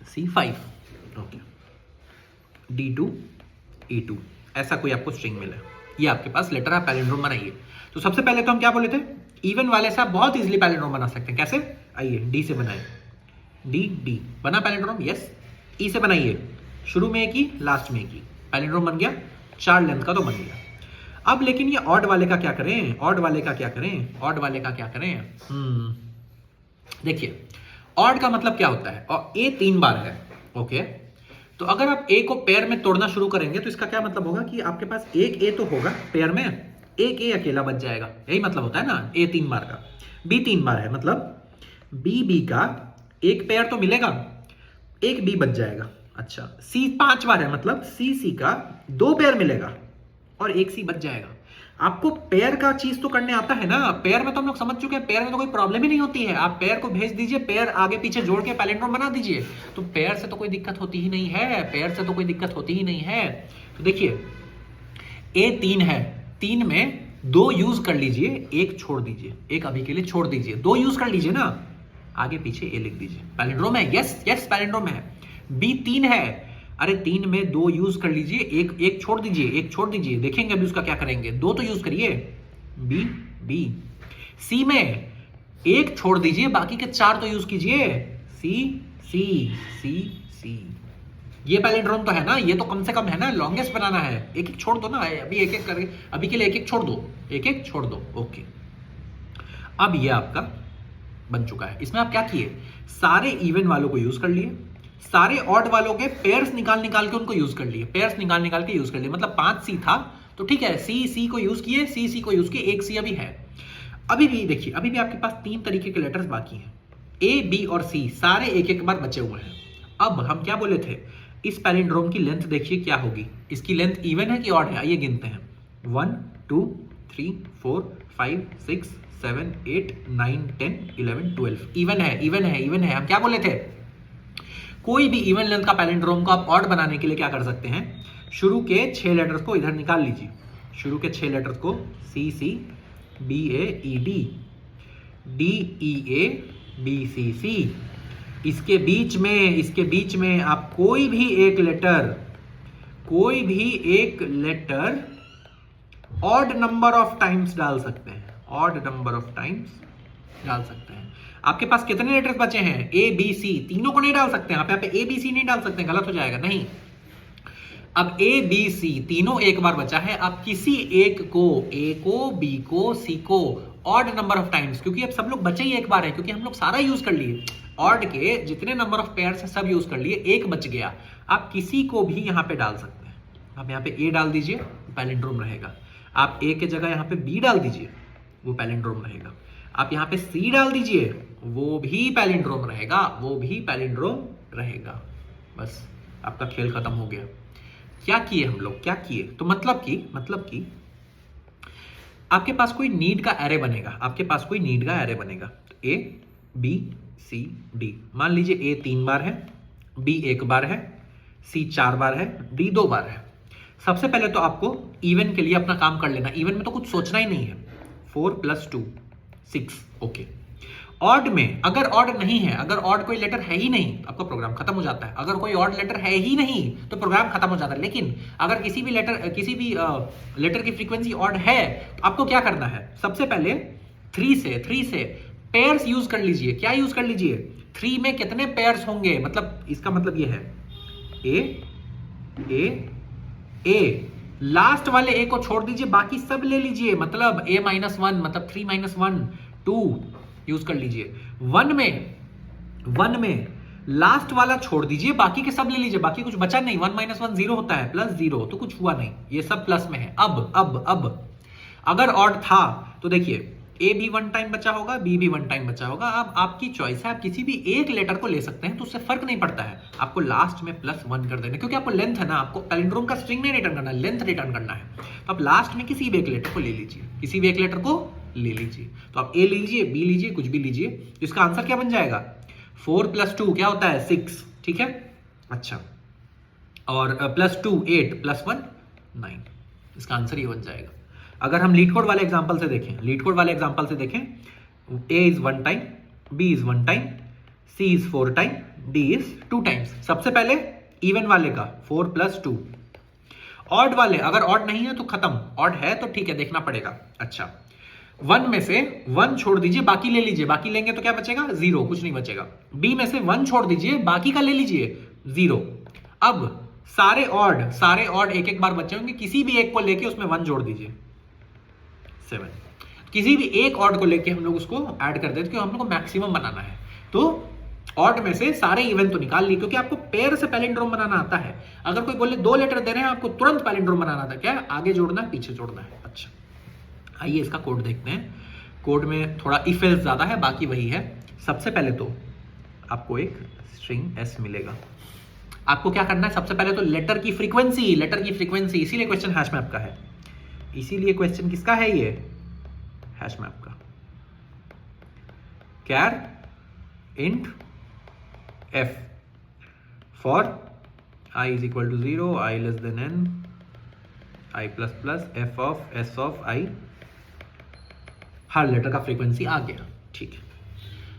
C5 okay, D2 E2, ऐसा कोई आपको स्ट्रिंग मिला, ये आपके पास लेटर है, पैलिंड्रोम बनाइए। तो सबसे पहले तो हम क्या बोले थे, इवन वाले से आप बहुत इजीली पैलिंड्रोम बना सकते हैं। कैसे, आइए D से बनाएं, D बना पैलिंड्रोम, यस। E से बनाइए, शुरू में एक ही लास्ट में एक ही, पैलिंड्रोम बन गया, 4 लेंथ का तो बन गया। अब लेकिन ये ऑड वाले का क्या करें, ऑड वाले का क्या करें, ऑड वाले का क्या करें। देखिए ऑड का मतलब क्या होता है, और A 3 बार है, ओके। तो अगर आप A को पेयर में तोड़ना शुरू करेंगे तो इसका क्या मतलब होगा कि आपके पास एक A तो होगा पेयर में, एक A अकेला बच जाएगा, यही मतलब होता है ना। A 3 बार का, B 3 बार है, मतलब B का एक पेयर तो मिलेगा, एक B बच जाएगा। अच्छा, C 5 बार है, मतलब C का 2 पेयर मिलेगा और एक C बच जाएगा। आपको पेयर का चीज तो करने आता है ना, पेयर में तो हम लोग समझ चुके हैं, पेयर में तो कोई प्रॉब्लम ही नहीं होती है। आप पेयर को भेज दीजिए, पेयर आगे पीछे जोड़ के पैलिंड्रोम बना दीजिए, तो पेयर से तो कोई दिक्कत होती ही नहीं है, पेयर से तो कोई दिक्कत होती ही नहीं है। तो देखिए A 3 है, 3 में 2 यूज कर लीजिए, एक छोड़ दीजिए, एक अभी के लिए छोड़ दीजिए, 2 यूज कर लीजिए ना, आगे पीछे A लिख दीजिए, पैलिंड्रोम है, यस यस पैलिंड्रोम है। B 3 है, अरे 3 में 2 यूज कर लीजिए, एक छोड़ दीजिए, एक छोड़ दीजिए, देखेंगे अभी उसका क्या करेंगे, 2 तो यूज करिए, B। C में 1 छोड़ दीजिए, बाकी के 4 तो यूज कीजिए, C। ये पैलिंड्रोम तो है ना, ये तो कम से कम है ना, लॉन्गेस्ट बनाना है, एक छोड़ दो ना, अभी एक करके, अभी के लिए एक छोड़ दो, एक छोड़ दो, ओके। अब ये आपका बन चुका है। इसमें आप क्या किए, सारे इवन वालों को यूज कर लिए, सारे ऑड वालों के पेयर्स निकाल के उनको यूज कर लिए, पेयर्स निकाल के यूज कर लिए, मतलब 5C था तो ठीक है, C को यूज किए, C को यूज किए, एक C अभी है। अभी भी देखिए, अभी भी आपके पास 3 तरीके के लेटर्स बाकी हैं, A B और C सारे एक बार बचे हुए हैं। अब हम क्या बोले थे, इस पैलिंड्रोम की लेंथ देखिए क्या होगी, इसकी लेंथ इवन है कि ऑड है, आइए गिनते हैं, 1 2 3 4 5 6 7 8 9 10 11 12, इवन है। हम क्या बोले थे, कोई भी इवन लेंथ का पैलिंड्रोम को आप ऑड बनाने के लिए क्या कर सकते हैं, शुरू के 6 लेटर्स को इधर निकाल लीजिए, शुरू के 6 लेटर्स को CC BAED DEA BCC, इसके बीच में आप कोई भी एक letter odd number of times डाल सकते हैं, आपके पास कितने लेटर्स बचे हैं, A B C, तीनों को नहीं डाल सकते, आप यहाँ पे A B C नहीं डाल सकते, गलत हो जाएगा, नहीं। अब A B C तीनों एक बार बचा है, आप किसी एक को, A को B को C को ऑड नंबर ऑफ टाइम्स, क्योंकि अब सब लोग बचे ही एक बार है, क्योंकि हम लोग सारा यूज कर लिए, ऑड के जितने नंबर ऑफ पेयर्स है सब यूज कर लिए, एक बच गया, आप किसी को भी यहाँ पे डाल सकते हैं। आप यहाँ पे A डाल दीजिए, पैलिंड्रोम रहेगा, आप A के जगह यहाँ पे B डाल दीजिए, वो पैलिंड्रोम रहेगा, आप यहाँ पे C डाल दीजिए, वो भी पैलिंड्रोम रहेगा। बस आपका खेल खत्म हो गया। क्या किए हम लोग, क्या किए? तो मतलब कि आपके पास कोई नीड का एरे बनेगा, आपके पास कोई नीड का एरे बनेगा। तो ए बी सी डी, मान लीजिए ए 3 बार है, बी 1 बार है, सी 4 बार है, डी 2 बार है। सबसे पहले तो आपको इवन के लिए अपना काम कर लेना। इवन में तो कुछ सोचना ही नहीं है। 4 + 2 6, ओके। ऑड में अगर ऑड नहीं है, अगर ऑड कोई लेटर है ही नहीं, आपका प्रोग्राम खत्म हो जाता है। अगर कोई ऑड लेटर है ही नहीं तो प्रोग्राम खत्म हो जाता है। लेकिन अगर किसी भी लेटर की फ्रीक्वेंसी ऑड है तो आपको क्या करना है? सबसे पहले 3 से पेयर्स यूज कर लीजिए। क्या यूज कर लीजिए? 3 में कितने पेयर्स होंगे, मतलब इसका मतलब ये है ए, लास्ट वाले ए को छोड़ दीजिए, बाकी सब ले लीजिए। मतलब A-1 मतलब 3-1 2 यूज कर लीजिए। 1 में लास्ट वाला छोड़ दीजिए, बाकी के सब ले लीजिए। बाकी कुछ बचा नहीं। 1 - 1 0 होता है, +0 तो कुछ हुआ नहीं, ये सब प्लस में है। अब अगर ऑड था तो देखिए ए भी 1 टाइम बचा होगा, बी भी 1 टाइम बचा होगा। अब आपकी चॉइस है, आप किसी भी एक लेटर को ले सकते हैं, तो उससे फर्क नहीं पड़ता है। आपको लास्ट में +1 कर देना, क्योंकि आपको लेंथ है ना, आपको पैलिंड्रोम का स्ट्रिंग नहीं रिटर्न करना, लेंथ रिटर्न करना है। तो आप लास्ट में किसी भी एक लेटर को ले लीजिए, किसी भी एक लेटर को ले लीजिए। तो आप ए लीजिए, बी लीजिए, कुछ भी लीजिए। तो इसका आंसर क्या बन जाएगा? 4 + 2 क्या होता है? 6, ठीक है। अच्छा, और +2 8 +1 9, इसका आंसर ये बन जाएगा। अगर हम लीड कोड वाले एग्जांपल से देखें, A is 1 time, B is 1 time, C is 4 time, D is 2 times. सबसे पहले इवन वाले का 4 + 2। ऑड वाले अगर ऑड नहीं है तो खत्म, ऑड है तो ठीक है, देखना पड़ेगा। अच्छा, 1 में से 1 छोड़ दीजिए, बाकी ले लीजिए। बाकी लेंगे तो क्या बचेगा? 0, कुछ नहीं बचेगा। B में से 1 छोड़ दीजिए, बाकी का ले लीजिए, 0। अब सारे ऑड एक बार बचे होंगे, किसी भी एक को लेके उसमें 1 जोड़ दीजिए, 7। किसी भी एक ऑड को लेके हम लोग उसको ऐड कर देते, क्योंकि हम लोग को मैक्सिमम बनाना है। तो ऑड में से सारे इवन तो निकाल ली, क्योंकि आपको पेयर से पैलिंड्रोम बनाना आता है। अगर कोई बोले 2 लेटर दे रहे हैं, आपको तुरंत पैलिंड्रोम बनाना था। क्या आगे जोड़ना है, पीछे जोड़ना है। अच्छा, आइए इसका कोड देखते हैं। कोड में थोड़ा इफ एल्स ज्यादा है, बाकी वही है। सबसे पहले तो आपको एक स्ट्रिंग एस मिलेगा। आपको क्या करना है? सबसे पहले तो लेटर की फ्रीक्वेंसी, इसीलिए क्वेश्चन हैशमैप का है। इसीलिए क्वेश्चन किसका है? ये हैशमैप का। कैर int f for i = 0, i n, i++ f of s of i। हर लेटर का फ्रीक्वेंसी आ गया, ठीक है।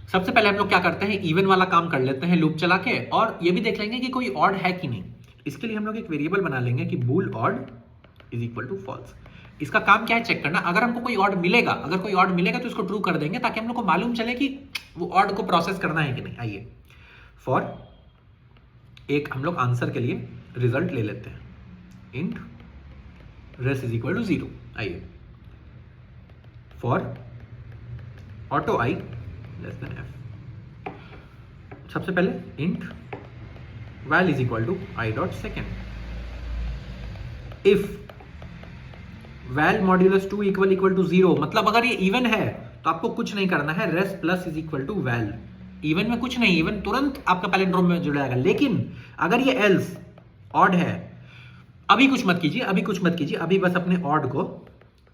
सबसे पहले हम लोग क्या करते हैं? इवन वाला काम कर लेते हैं लूप चला के, और ये भी देख लेंगे कि कोई ऑड है कि नहीं। इसके लिए हम लोग एक वेरिएबल बना लेंगे कि bool odd = false। इसका काम क्या है? चेक करना। अगर हमको कोई ऑड मिलेगा, तो इसको ट्रू कर देंगे, ताकि हम लोग को मालूम चले कि वो ऑड को प्रोसेस करना है कि नहीं। आइए, फॉर एक हम लोग आंसर के लिए रिजल्ट ले लेते हैं, इंट res = 0। आइए, फॉर ऑटो i f। सबसे पहले int val = i.second। If val modulus 2 = 0, मतलब अगर ये इवन है तो आपको कुछ नहीं करना है। res plus = val। इवन में कुछ नहीं, इवन तुरंत आपका पैलिंड्रोम में जुड़ जाएगा। लेकिन अगर ये एल्स ऑड है, अभी कुछ मत कीजिए, अभी बस अपने ऑड को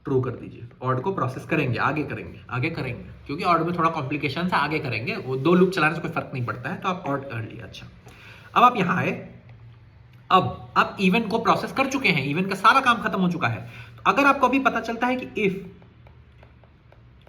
ट्रू कर दीजिए। ऑड को प्रोसेस करेंगे, आगे करेंगे, क्योंकि ऑड में थोड़ा कॉम्प्लिकेशन है, आगे करेंगे। वो 2 लूप चलाने से कोई फर्क नहीं पड़ता है। तो आप ऑड कर लिया। अच्छा, अब आप यहां आए, अब आप इवन को प्रोसेस कर चुके हैं, इवन का सारा काम खत्म हो चुका है। तो अगर आपको अभी पता चलता है कि इफ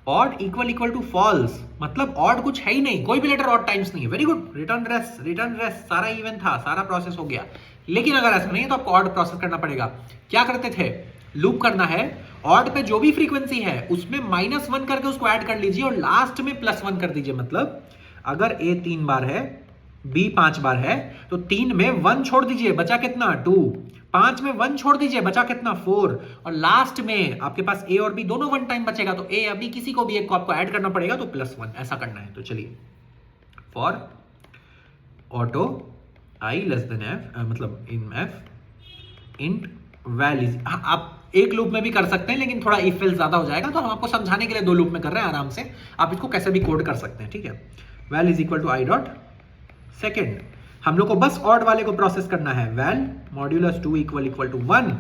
ऑड = फॉल्स, मतलब ऑड कुछ है ही नहीं, कोई भी लेटर ऑड टाइम्स नहीं है, वेरी गुड, रिटर्न रेस, सारा इवन था, सारा प्रोसेस हो गया। लेकिन अगर ऐसा नहीं है तो आपको ऑड प्रोसेस करना पड़ेगा। क्या करते थे? लूप करना है, ऑड पे जो भी फ्रीक्वेंसी है उसमें -1 करके उसको ऐड कर लीजिए, और लास्ट में +1 कर दीजिए। मतलब अगर a 3 बार है, b 5 बार है, तो 3 में 1 छोड़ दीजिए, बचा कितना? 2। 5 में 1 छोड़ दीजिए, बचा कितना? 4। और लास्ट में आपके पास a और b दोनों 1 टाइम बचेगा, तो a या b किसी को भी एक को आपको ऐड करना पड़ेगा, तो +1 ऐसा करना है। तो चलिए, फॉर ऑटो i f, मतलब इन f इंट val is, आप एक लूप में भी कर सकते हैं, लेकिन थोड़ा इफ एल्स ज्यादा हो जाएगा, तो हम आपको समझाने के लिए 2 लूप में कर रहे हैं आराम से। आप इसको कैसे भी कोड कर सकते हैं, ठीक है। val = i.second। हम लोग को बस ऑड वाले को प्रोसेस करना है, वैल मॉड्यूलस 2 इक्वल टू 1।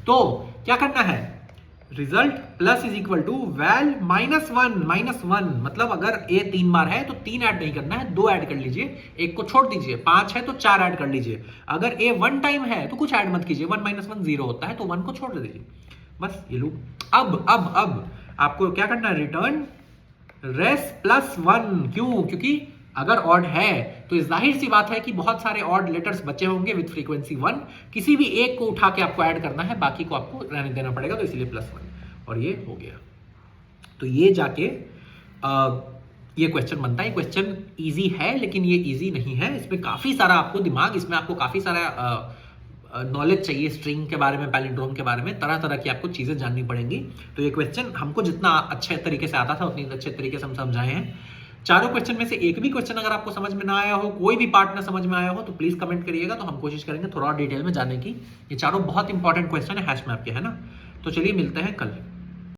तो क्या करना है, result plus is equal to val minus one, मतलब अगर ए 3 बार है तो 3 ऐड नहीं करना है, 2 ऐड कर लीजिए, एक को छोड़ दीजिए। 5 है तो 4 ऐड कर लीजिए। अगर ए 1 टाइम है तो कुछ ऐड मत कीजिए, 1 माइनस 1 0 होता है, तो 1 को छोड़ दीजिए। बस ये लूप। अब आपको क्या करना है, रिटर्न रेस प्लस 1। क्यों? क्योंकि अगर ऑड है तो जाहिर सी बात है कि बहुत सारे ऑड लेटर्स बचे होंगे विद फ्रीक्वेंसी 1, किसी भी एक को उठा के आपको ऐड करना है, बाकी को आपको रहने देना पड़ेगा, तो इसलिए प्लस 1। और ये हो गया। तो ये जाके ये क्वेश्चन बनता है। क्वेश्चन इजी है लेकिन ये इजी नहीं है, इसमें काफी सारा आपको दिमाग, इसमें आपको काफी सारा नॉलेज चाहिए स्ट्रिंग के बारे में, पैलिंड्रोम के बारे में, तरह तरह की आपको चीजें जाननी पड़ेंगी। तो ये क्वेश्चन हमको जितना अच्छे तरीके से आता था उतनी अच्छे तरीके से हम समझाए हैं। चारों क्वेश्चन में से एक भी क्वेश्चन अगर आपको समझ में ना आया हो, कोई भी पार्ट ना समझ में आया हो, तो प्लीज कमेंट करिएगा, तो हम कोशिश करेंगे थोड़ा और डिटेल में जाने की। ये चारों बहुत इंपॉर्टेंट क्वेश्चन है हैश मैप के, है ना। तो चलिए मिलते हैं कल।